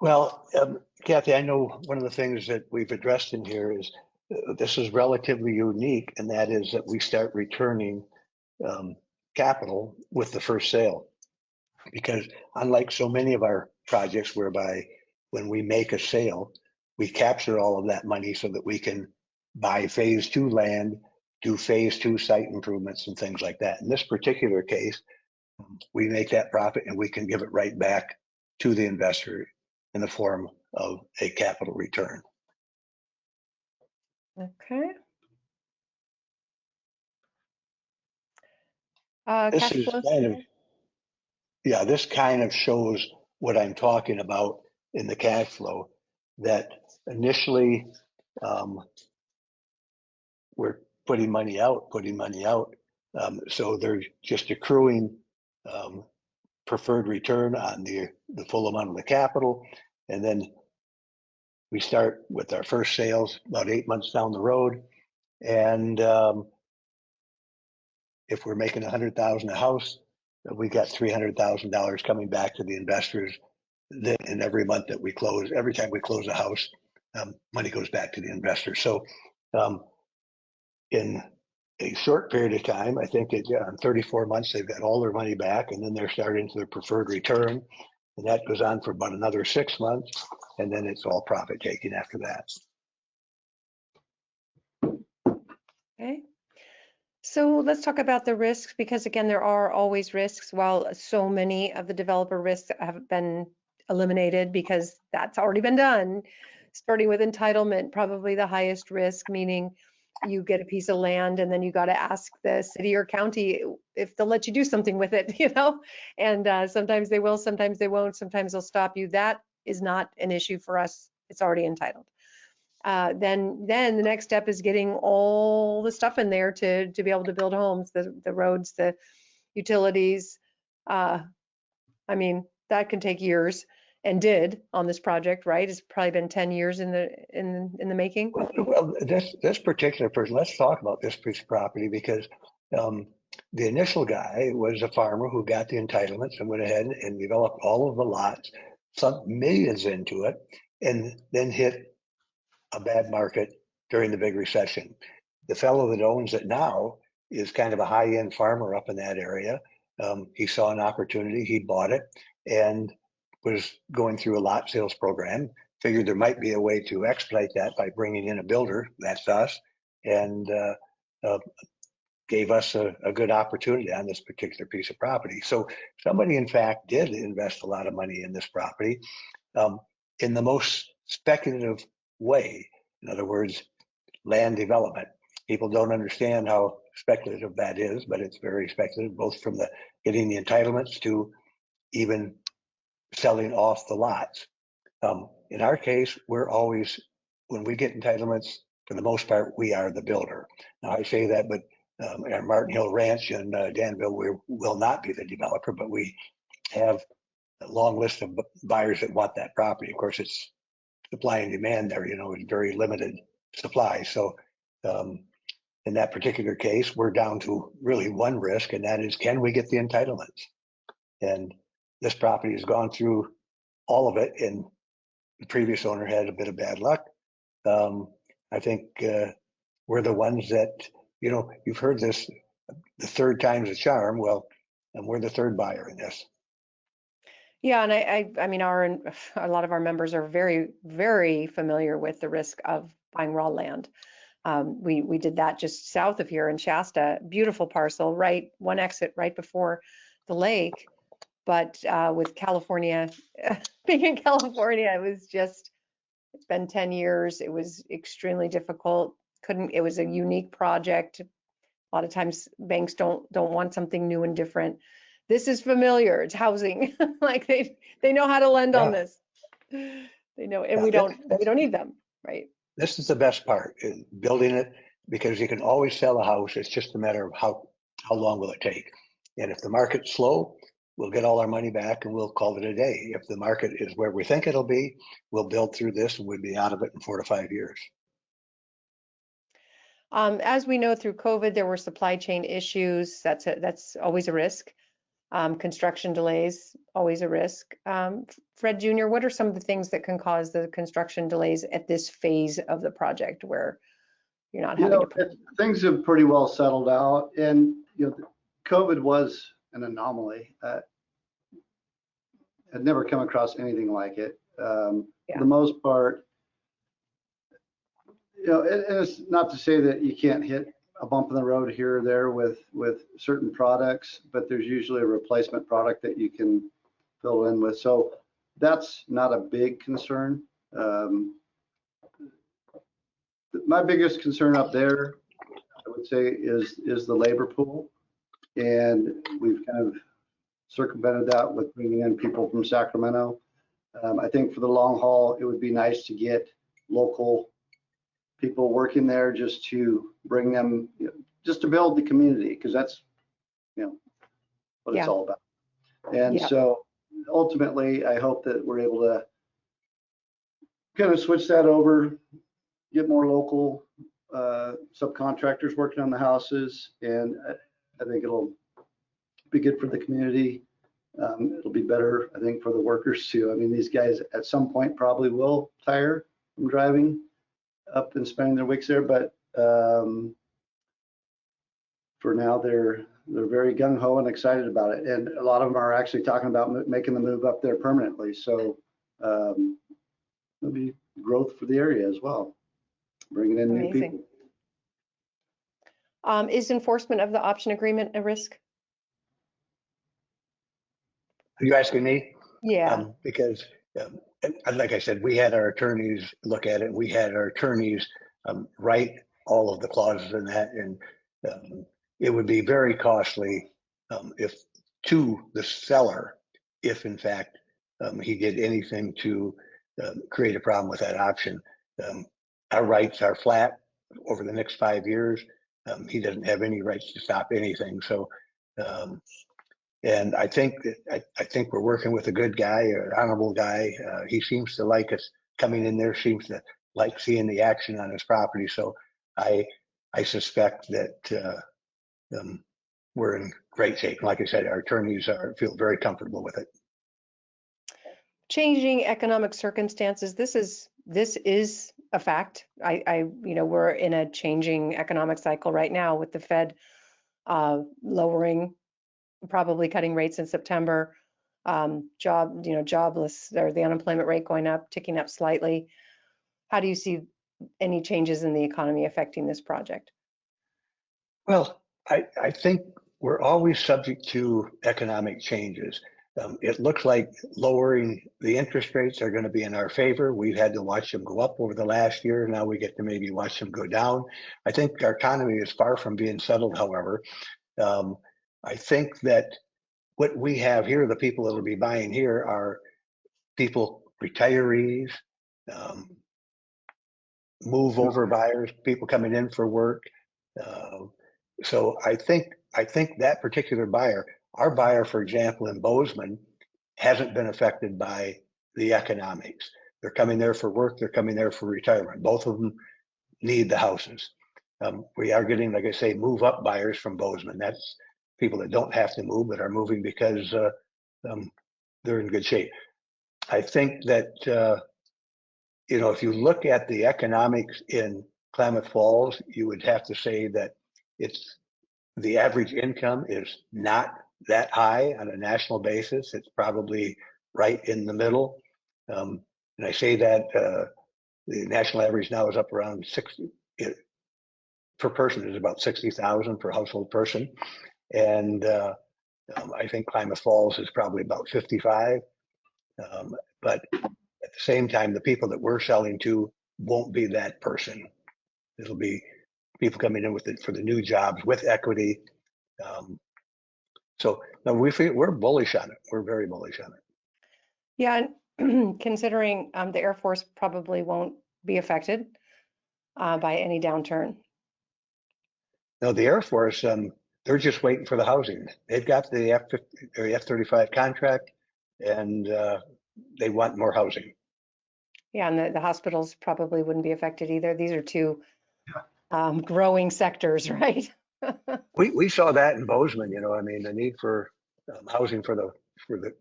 Well, Kathy, I know one of the things that we've addressed in here is this is relatively unique, and that is that we start returning capital with the first sale. Because unlike so many of our projects whereby when we make a sale, we capture all of that money so that we can buy phase 2 land, do phase 2 site improvements and things like that. In this particular case, we make that profit and we can give it right back to the investor in the form of a capital return. Okay. This Cash is flow. this kind of shows what I'm talking about in the cash flow, that initially we're putting money out. So they're just accruing preferred return on the full amount of the capital. And then we start with our first sales about 8 months down the road. And if we're making $100,000 a house, we got $300,000 coming back to the investors. Then, and every month that we close, every time we close a house, money goes back to the investors. So in a short period of time, I think that in 34 months, they've got all their money back, and then they're starting to their preferred return. And that goes on for about another 6 months. And then it's all profit taking after that. Okay. So let's talk about the risks, because again, there are always risks. While so many of the developer risks have been eliminated because that's already been done, starting with entitlement, probably the highest risk, meaning you get a piece of land and then you got to ask the city or county if they'll let you do something with it, and sometimes they will, sometimes they won't, sometimes they'll stop you. That is not an issue for us. It's already entitled. Then the next step is getting all the stuff in there to be able to build homes, the roads, the utilities. I mean, that can take years, and did on this project, right? It's probably been 10 years in the making. Well, this particular person, let's talk about this piece of property, because the initial guy was a farmer who got the entitlements and went ahead and developed all of the lots, sunk millions into it, and then hit a bad market during the big recession. The fellow that owns it now is kind of a high-end farmer up in that area. He saw an opportunity, he bought it, and was going through a lot sales program, figured there might be a way to expedite that by bringing in a builder, that's us, and gave us a good opportunity on this particular piece of property. So somebody, in fact, did invest a lot of money in this property in the most speculative way. In other words, land development. People don't understand how speculative that is, but it's very speculative, both from the getting the entitlements to even selling off the lots. In our case, we're always, when we get entitlements, for the most part, we are the builder. Now I say that, but at Martin Hill Ranch in Danville, we will not be the developer, but we have a long list of buyers that want that property. Of course, it's supply and demand there, it's very limited supply. So in that particular case, we're down to really one risk, and that is, can we get the entitlements? And this property has gone through all of it, and the previous owner had a bit of bad luck. I think we're the ones that, you've heard this, the third time's a charm. Well, and we're the third buyer in this. Yeah, and I mean, a lot of our members are very, very familiar with the risk of buying raw land. We did that just south of here in Shasta, beautiful parcel, right, one exit right before the lake. But with California, being in California, it's been 10 years. It was extremely difficult. It was a unique project. A lot of times banks don't want something new and different. This is familiar. It's housing. Like they know how to lend on this. They know, and we don't need them, right? This is the best part, building it, because you can always sell a house. It's just a matter of how long will it take. And if the market's slow, we'll get all our money back and we'll call it a day. If the market is where we think it'll be, we'll build through this and we'll be out of it in 4 to 5 years. As we know, through COVID, there were supply chain issues. That's always a risk. Construction delays, always a risk. Fred Jr., what are some of the things that can cause the construction delays at this phase of the project where you're not having to? Things have pretty well settled out, and COVID was an anomaly. I'd never come across anything like it. For the most part, and it's not to say that you can't hit a bump in the road here or there with certain products, but there's usually a replacement product that you can fill in with. So that's not a big concern. My biggest concern up there, I would say, is the labor pool. And we've kind of circumvented that with bringing in people from Sacramento. I think for the long haul, it would be nice to get local people working there, just to bring them, just to build the community, because that's, what it's all about. And so ultimately, I hope that we're able to kind of switch that over, get more local subcontractors working on the houses, and I think it'll be good for the community. It'll be better, I think, for the workers too. I mean, these guys at some point probably will tire from driving up and spending their weeks there, but for now they're very gung ho and excited about it, and a lot of them are actually talking about making the move up there permanently. So there'll be growth for the area as well, bringing in new people. Is enforcement of the option agreement a risk? Are you asking me? Yeah. Because, like I said, we had our attorneys look at it. We had our attorneys write all of the clauses in that, and it would be very costly if to the seller, if in fact he did anything to create a problem with that option. Our rights are flat over the next 5 years. He doesn't have any rights to stop anything. So, and I think we're working with a good guy, an honorable guy. He seems to like us coming in there, seems to like seeing the action on his property. So I suspect that we're in great shape. Like I said, our attorneys feel very comfortable with it. Changing economic circumstances. This is a fact. We're in a changing economic cycle right now with the Fed lowering, probably cutting rates in September. Jobless, or the unemployment rate going up, ticking up slightly. How do you see any changes in the economy affecting this project? Well, I think we're always subject to economic changes. It looks like lowering the interest rates are going to be in our favor. We've had to watch them go up over the last year. Now we get to maybe watch them go down. I think our economy is far from being settled, however. I think that what we have here, the people that will be buying here are people, retirees, move over buyers, people coming in for work. So I think that particular buyer, our buyer, for example, in Bozeman, hasn't been affected by the economics. They're coming there for work. They're coming there for retirement. Both of them need the houses. We are getting, like I say, move up buyers from Bozeman. That's people that don't have to move, but are moving because they're in good shape. I think that, if you look at the economics in Klamath Falls, you would have to say that the average income is not that high on a national basis. It's probably right in the middle. And I say that the national average now is up around 60 per person, is about 60,000 per household person. And I think Klamath Falls is probably about 55. But at the same time, the people that we're selling to won't be that person. It'll be people coming in with it for the new jobs with equity. So no, we're bullish on it. We're very bullish on it. Yeah, and considering the Air Force probably won't be affected by any downturn. No, the Air Force, they're just waiting for the housing. They've got the F-35 contract, and they want more housing. Yeah, and the hospitals probably wouldn't be affected either. These are two growing sectors, right? We saw that in Bozeman. The need for housing for the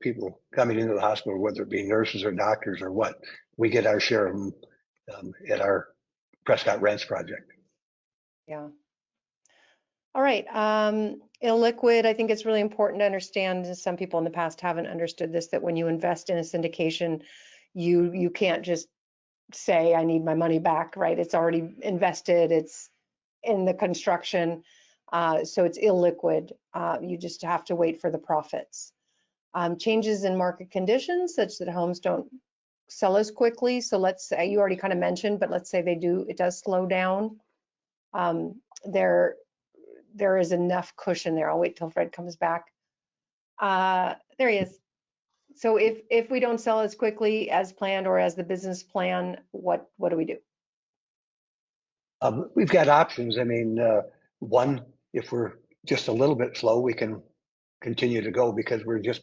people coming into the hospital, whether it be nurses or doctors or what. We get our share of them at our Prescott Rents project. Yeah. All right. Illiquid, I think it's really important to understand, some people in the past haven't understood this, that when you invest in a syndication, you can't just say, I need my money back, right? It's already invested, it's in the construction, so it's illiquid. You just have to wait for the profits. Changes in market conditions such that homes don't sell as quickly. So let's say, you already kind of mentioned, but let's say it does slow down. There is enough cushion there. I'll wait till Fred comes back. There he is. So if we don't sell as quickly as planned or as the business plan, what do we do? We've got options. One, if we're just a little bit slow, we can continue to go because we're just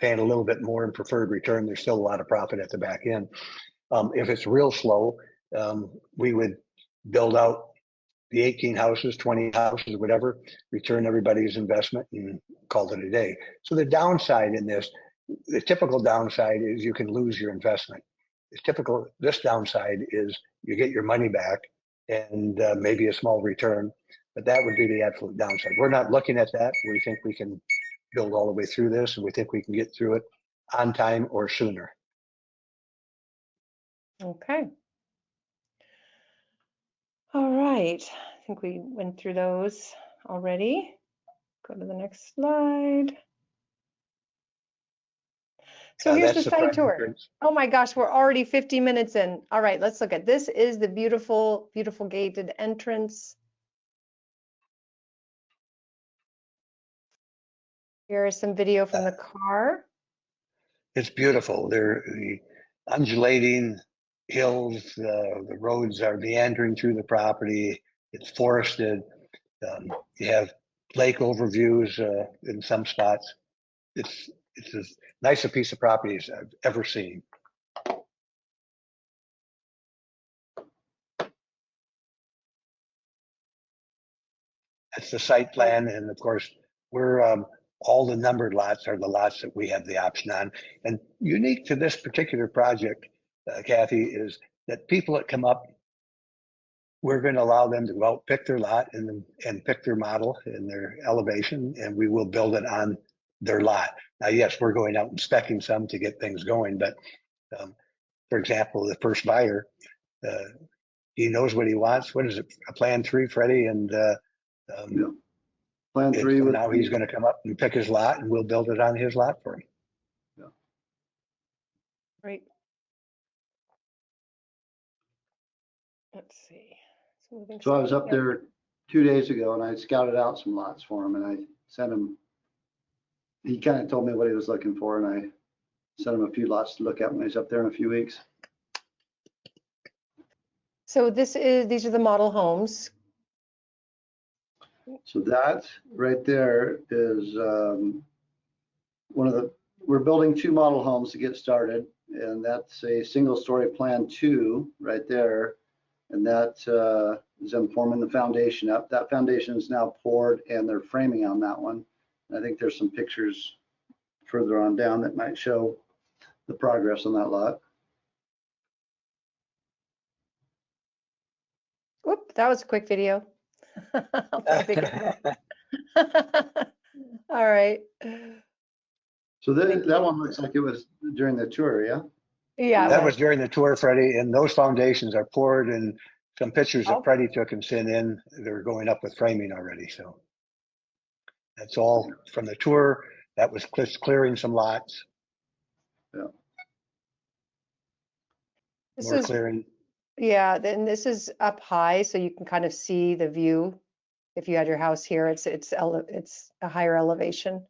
paying a little bit more in preferred return. There's still a lot of profit at the back end. If it's real slow, we would build out the 18 houses, 20 houses, whatever, return everybody's investment and call it a day. So the downside in this, the typical downside is you can lose your investment. This downside is you get your money back and maybe a small return, but that would be the absolute downside. We're not looking at that. We think we can build all the way through this, and we think we can get through it on time or sooner. Okay. All right. I think we went through those already. Go to the next slide. So here's the That's site tour. entrance. Oh my gosh, we're already 50 minutes in. All right, let's look at this. Is the beautiful, beautiful gated entrance. Here is some video from the car. It's beautiful. They're the undulating hills. The roads are meandering through the property. It's forested. You have lake overviews in some spots. It's as nice a piece of property as I've ever seen. That's the site plan, and of course, we're all the numbered lots are the lots that we have the option on. And unique to this particular project, Kathy, is that people that come up, we're going to allow them to go out, pick their lot, and pick their model and their elevation, and we will build it on their lot. Now, yes, we're going out and specking some to get things going, but for example, the first buyer, he knows what he wants. What is it? A plan 3, Freddie, and Yeah. Plan 3 so with now he's going to come up and pick his lot, and we'll build it on his lot for him. Yeah. Great. Let's see. So I was up there 2 days ago, and I scouted out some lots for him, and I sent him. He kind of told me what he was looking for, and I sent him a few lots to look at when he's up there in a few weeks. So these are the model homes. So that right there is we're building 2 model homes to get started, and that's a single story plan 2 right there. And that is them forming the foundation up. That foundation is now poured and they're framing on that one. And I think there's some pictures further on down that might show the progress on that lot. Whoop, that was a quick video. I'll try to pick it up. All right. So that one looks like it was during the tour, yeah? Yeah. That was during the tour, Freddie, and those foundations are poured, and some pictures that Freddie took and sent in, they're going up with framing already. So that's all from the tour. That was clearing some lots. Yeah. More clearing. Yeah, then this is up high, so you can kind of see the view. If you had your house here, it's a higher elevation.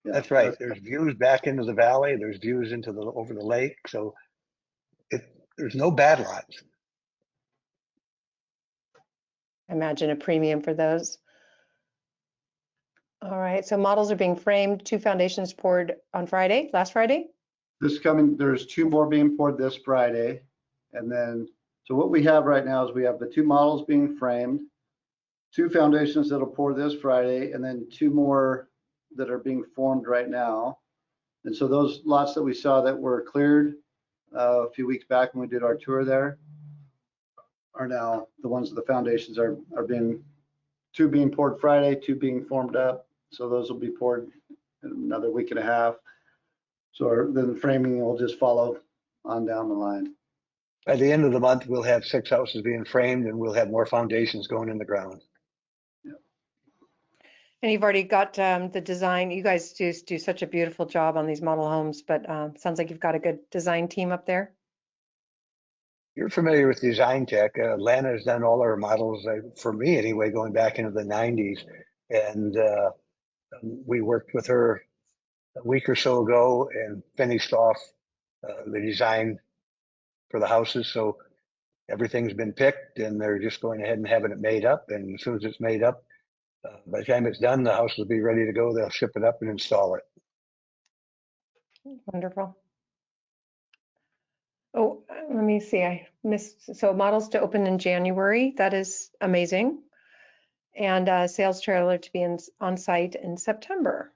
Yeah, that's right. There's views back into the valley. There's views into over the lake. So there's no bad lots. Imagine a premium for those. All right, so models are being framed. 2 foundations poured on Friday, last Friday. There's 2 more being poured this Friday. And then, so what we have right now is we have the 2 models being framed, 2 foundations that'll pour this Friday, and then 2 more that are being formed right now. And so those lots that we saw that were cleared a few weeks back when we did our tour there are now the ones that the foundations are being, 2 being poured Friday, 2 being formed up. So those will be poured in another week and a half. So then the framing will just follow on down the line. By the end of the month, we'll have 6 houses being framed, and we'll have more foundations going in the ground. Yeah. And you've already got the design. You guys do such a beautiful job on these model homes, but sounds like you've got a good design team up there. You're familiar with Design Tech. Lana has done all our models, for me anyway, going back into the 90s. And we worked with her a week or so ago and finished off the design for the houses. So everything's been picked, and they're just going ahead and having it made up. And as soon as it's made up, by the time it's done, the house will be ready to go. They'll ship it up and install it. Wonderful. Oh, let me see. I missed. So models to open in January. That is amazing. And sales trailer to be on site in September.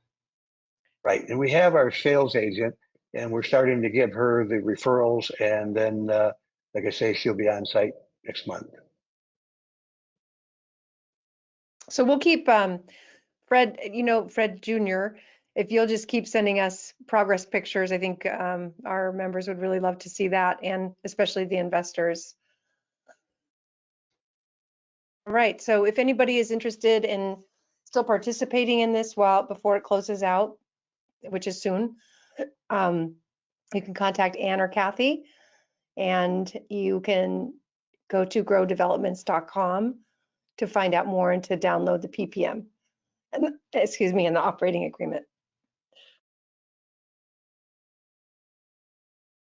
Right. And we have our sales agent, and we're starting to give her the referrals. And then, like I say, she'll be on site next month. So we'll keep Fred, Fred Jr., if you'll just keep sending us progress pictures, I think our members would really love to see that, and especially the investors. All right, so if anybody is interested in still participating in this before it closes out, which is soon, you can contact Ann or Kathy, and you can go to growdevelopments.com to find out more and to download the PPM, and the operating agreement.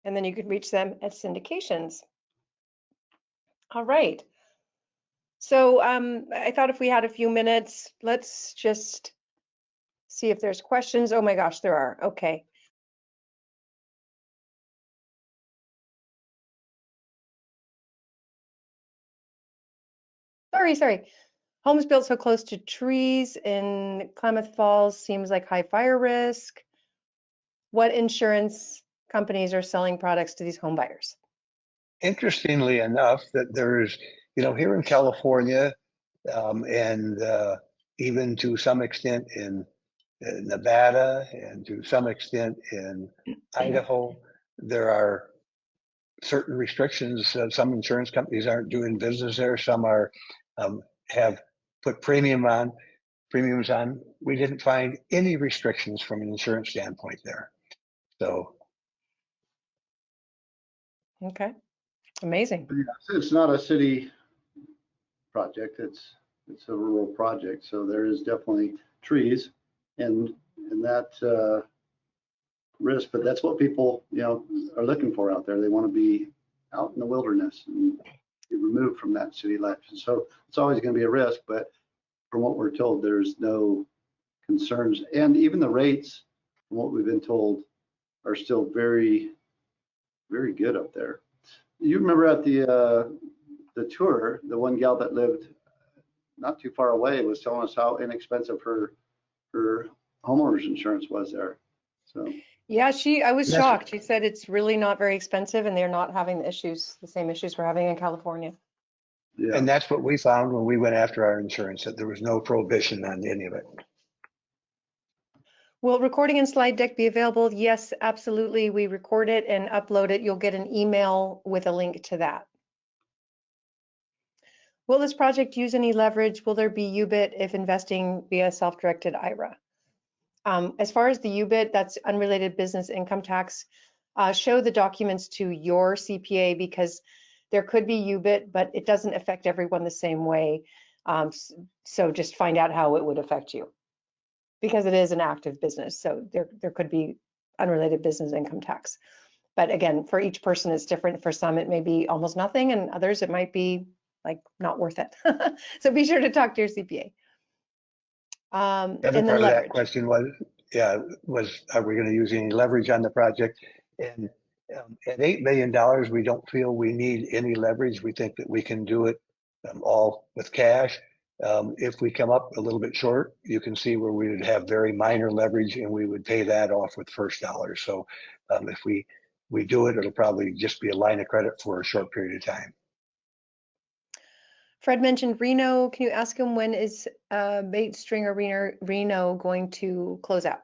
And then you can reach them at syndications. All right. So I thought if we had a few minutes, let's just see if there's questions. Oh my gosh, there are. Okay. Sorry. Homes built so close to trees in Klamath Falls seems like high fire risk. What insurance companies are selling products to these home buyers? Interestingly enough, that there's, here in California, and even to some extent in Nevada, and to some extent in Idaho, there are certain restrictions. Some insurance companies aren't doing business there. Some are have put premiums on. We didn't find any restrictions from an insurance standpoint there. So. Okay, amazing. It's not a city project. It's a rural project. So there is definitely trees and that risk, but that's what people, are looking for out there. They want to be out in the wilderness and be removed from that city life. And so it's always going to be a risk, but from what we're told, there's no concerns. And even the rates, from what we've been told, are still very, very good up there. You remember at the tour, the one gal that lived not too far away was telling us how inexpensive her homeowner's insurance was there. So yeah, I was shocked. She said it's really not very expensive, and they're not having the same issues we're having in California. Yeah. And that's what we found when we went after our insurance, that there was no prohibition on any of it. Will recording and slide deck be available? Yes, absolutely. We record it and upload it. You'll get an email with a link to that. Will this project use any leverage? Will there be UBIT if investing via self-directed IRA? As far as the UBIT, that's unrelated business income tax. Show the documents to your CPA, because there could be UBIT, but it doesn't affect everyone the same way. So just find out how it would affect you, because it is an active business. So there could be unrelated business income tax. But again, for each person, it's different. For some, it may be almost nothing, and others, it might be like not worth it. So be sure to talk to your CPA. And then part of that question was, are we going to use any leverage on the project? And at $8 million, we don't feel we need any leverage. We think that we can do it all with cash. If we come up a little bit short, you can see where we would have very minor leverage, and we would pay that off with first dollar. So if we do it, it'll probably just be a line of credit for a short period of time. Fred mentioned Reno. Can you ask him when is Bait Stringer Reno going to close out?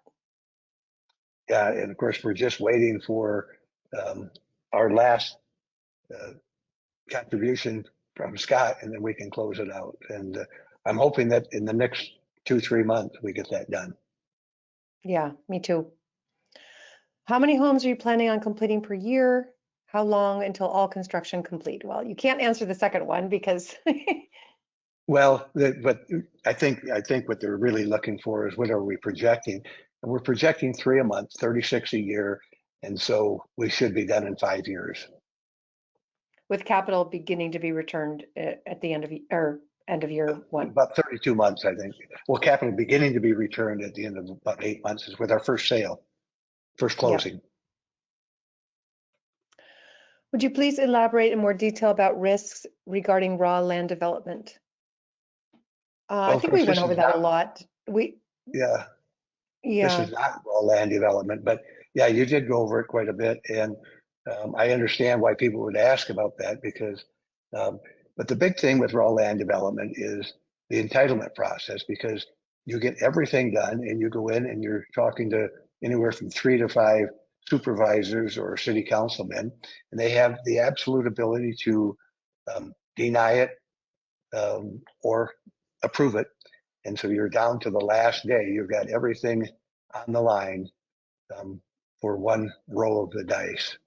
Yeah, and of course, we're just waiting for our last contribution from Scott, and then we can close it out. And I'm hoping that in the next 2-3 months, we get that done. Yeah, me too. How many homes are you planning on completing per year? How long until all construction complete? Well, you can't answer the second one because. Well, but I think what they're really looking for is what are we projecting? And we're projecting 3 a month, 36 a year. And so we should be done in 5 years. With capital beginning to be returned at the end of year one. About 32 months, I think. Well, capital beginning to be returned at the end of about 8 months is with our first sale, first closing. Yep. Would you please elaborate in more detail about risks regarding raw land development? I Well, think first, we went this over is that a not, lot. yeah, this Yeah, is not raw land development, but yeah, you did go over it quite a bit. And I understand why people would ask about that because, um, but the big thing with raw land development is the entitlement process because you get everything done and you go in and you're talking to anywhere from 3 to 5 supervisors or city councilmen, and they have the absolute ability to deny it or approve it. And so you're down to the last day. You've got everything on the line um, for one roll of the dice.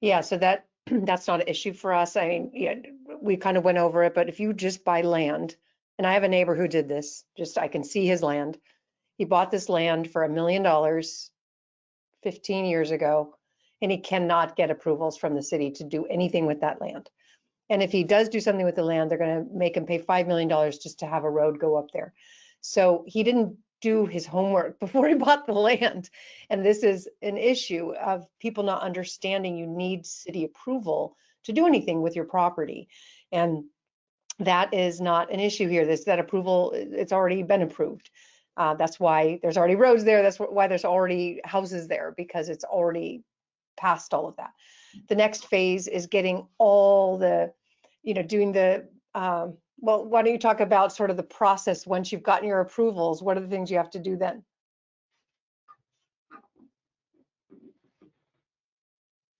yeah. So that that's not an issue for us. I mean, yeah, we kind of went over it, but if you just buy land, and I have a neighbor who did this, just I can see his land. He bought this land for $1 million 15 years ago, and he cannot get approvals from the city to do anything with that land. And if he does do something with the land, they're going to make him pay $5 million just to have a road go up there. So he didn't do his homework before he bought the land. And this is an issue of people not understanding you need city approval to do anything with your property. And that is not an issue here. That approval, it's already been approved. That's why there's already roads there. That's why there's already houses there, because it's already past all of that. The next phase is getting all the, doing the, well, why don't you talk about sort of the process once you've gotten your approvals? What are the things you have to do then?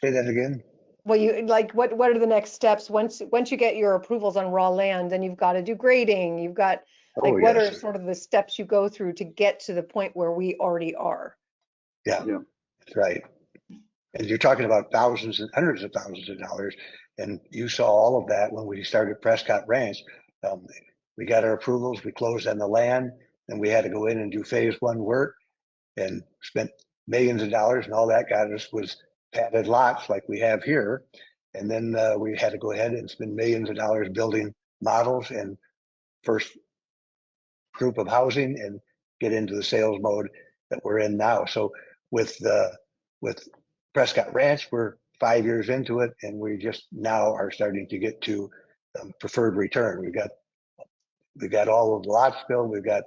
Say that again. Well, you like what are the next steps once you get your approvals on raw land? Then you've got to do grading. You've got Oh, what are yes. sort of the steps you go through to get to the point where we already are? Yeah, Yeah. that's right. And you're talking about thousands and hundreds of thousands of dollars. And you saw all of that when we started Prescott Ranch. Um, we got our approvals, we closed on the land, and we had to go in and do phase 1 work and spent millions of dollars, and all that got us was padded lots like we have here. And then we had to go ahead and spend millions of dollars building models and first group of housing and get into the sales mode that we're in now. So with Prescott Ranch, we're 5 years into it, and we just now are starting to get to preferred return. We've got all of the lots built. We've got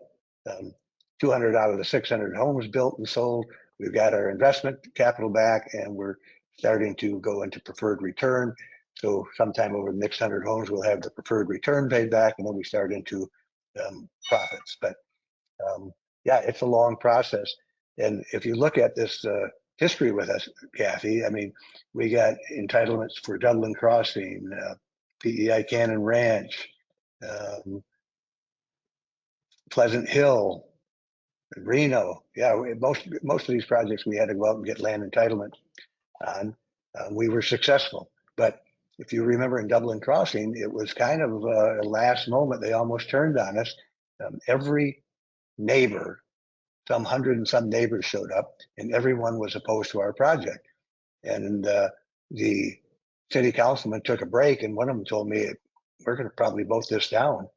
200 out of the 600 homes built and sold. We've got our investment capital back, and we're starting to go into preferred return. So sometime over the next 100 homes, we'll have the preferred return paid back, and then we start into profits. But yeah, it's a long process. And if you look at this history with us, Kathy, I mean, we got entitlements for Dublin Crossing, PEI Cannon Ranch, um, Pleasant Hill, Reno. Yeah, most of these projects we had to go out and get land entitlement on. We were successful, but if you remember in Dublin Crossing, it was kind of a last moment. They almost turned on us. Every neighbor, some 100 and some neighbors showed up, and everyone was opposed to our project. And the city councilman took a break, and one of them told me, "We're going to probably vote this down."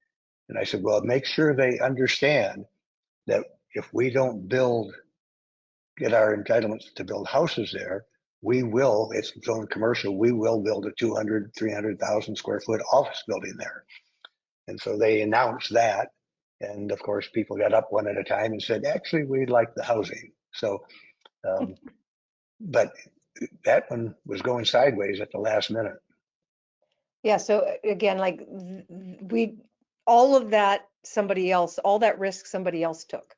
And I said, "Well, make sure they understand that if we don't get our entitlements to build houses there, we will, it's zone commercial, we will build a 200, 300,000 square foot office building there." And so they announced that. And of course, people got up one at a time and said, "Actually, we like the housing." So, but that one was going sideways at the last minute. Yeah, so again, like all of that, all that risk somebody else took,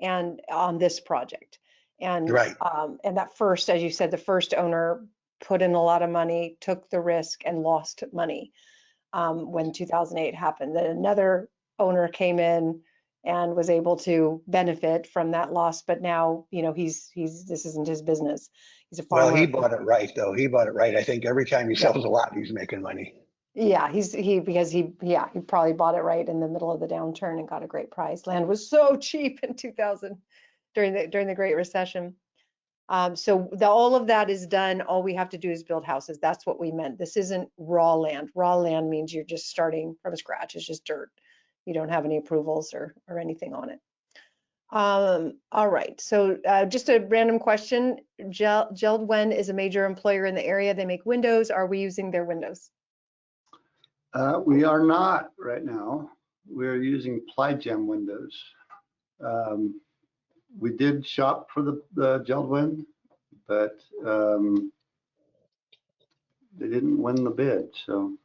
and on this project. And Right. and that first, as you said, the first owner put in a lot of money, took the risk and lost money when 2008 happened. Then another owner came in and was able to benefit from that loss, but now, this isn't his business. He's a Well, farmer. he bought it right, though. He bought it right. I think every time he Yeah. sells a lot, he's making money. Yeah, he probably bought it right in the middle of the downturn and got a great price. Land was so cheap in 2000 during the Great Recession. So all of that is done. All we have to do is build houses. That's what we meant. This isn't raw land. Raw land means you're just starting from scratch. It's just dirt. You don't have any approvals or anything on it. All right, so just a random question. Jeld-Wen is a major employer in the area. They make windows. Are we using their windows? We are not right now. We're using Ply-Gem windows. We did shop for the Jeld-Wen, but they didn't win the bid. So,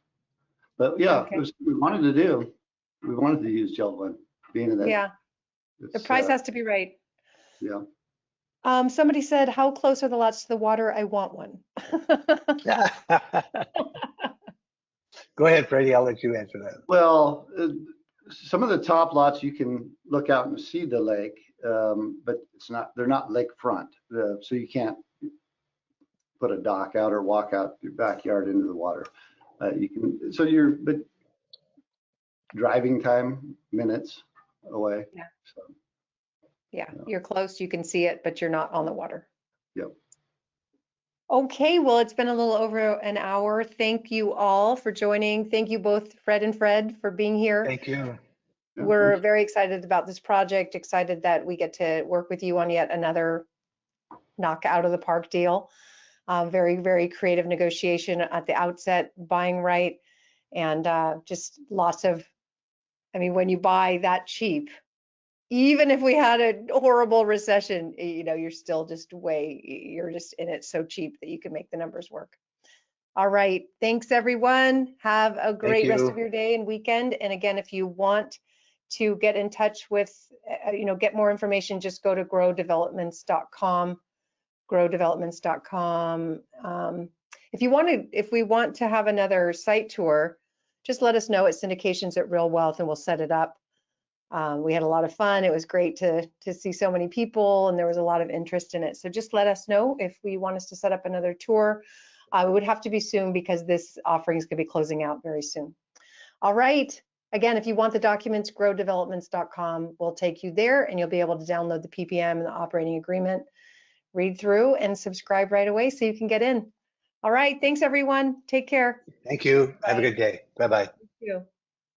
but yeah, Okay. we wanted to use Jeld-Wen, being that. Yeah, the price has to be right. Yeah. Somebody said, how close are the lots to the water? I want one. Go ahead, Freddie. I'll let you answer that. Well, some of the top lots you can look out and see the lake, but they're not lakefront, so you can't put a dock out or walk out your backyard into the water. You can, but driving time, minutes away. Yeah. So, Yeah, you're close, you can see it, but you're not on the water. Yep. Okay, well, it's been a little over an hour. Thank you all for joining. Thank you both, Fred and Fred, for being here. Thank you. Yeah, We're thanks. very excited about this project, excited that we get to work with you on yet another knock out of the park deal. Very, very creative negotiation at the outset, buying right, and just lots of, I mean, when you buy that cheap, even if we had a horrible recession, you're still just you're just in it so cheap that you can make the numbers work. All right. Thanks, everyone. Have a great rest of your day and weekend. And again, if you want to get in touch with, get more information, just go to growdevelopments.com, growdevelopments.com. If we want to have another site tour, just let us know at syndications at RealWealth and we'll set it up. We had a lot of fun. It was great to see so many people and there was a lot of interest in it. So just let us know if we want us to set up another tour. It would have to be soon because this offering is going to be closing out very soon. All right. Again, if you want the documents, growdevelopments.com will take you there and you'll be able to download the PPM and the operating agreement, read through and subscribe right away so you can get in. All right. Thanks, everyone. Take care. Thank you. Bye. Have a good day. Bye-bye. You too.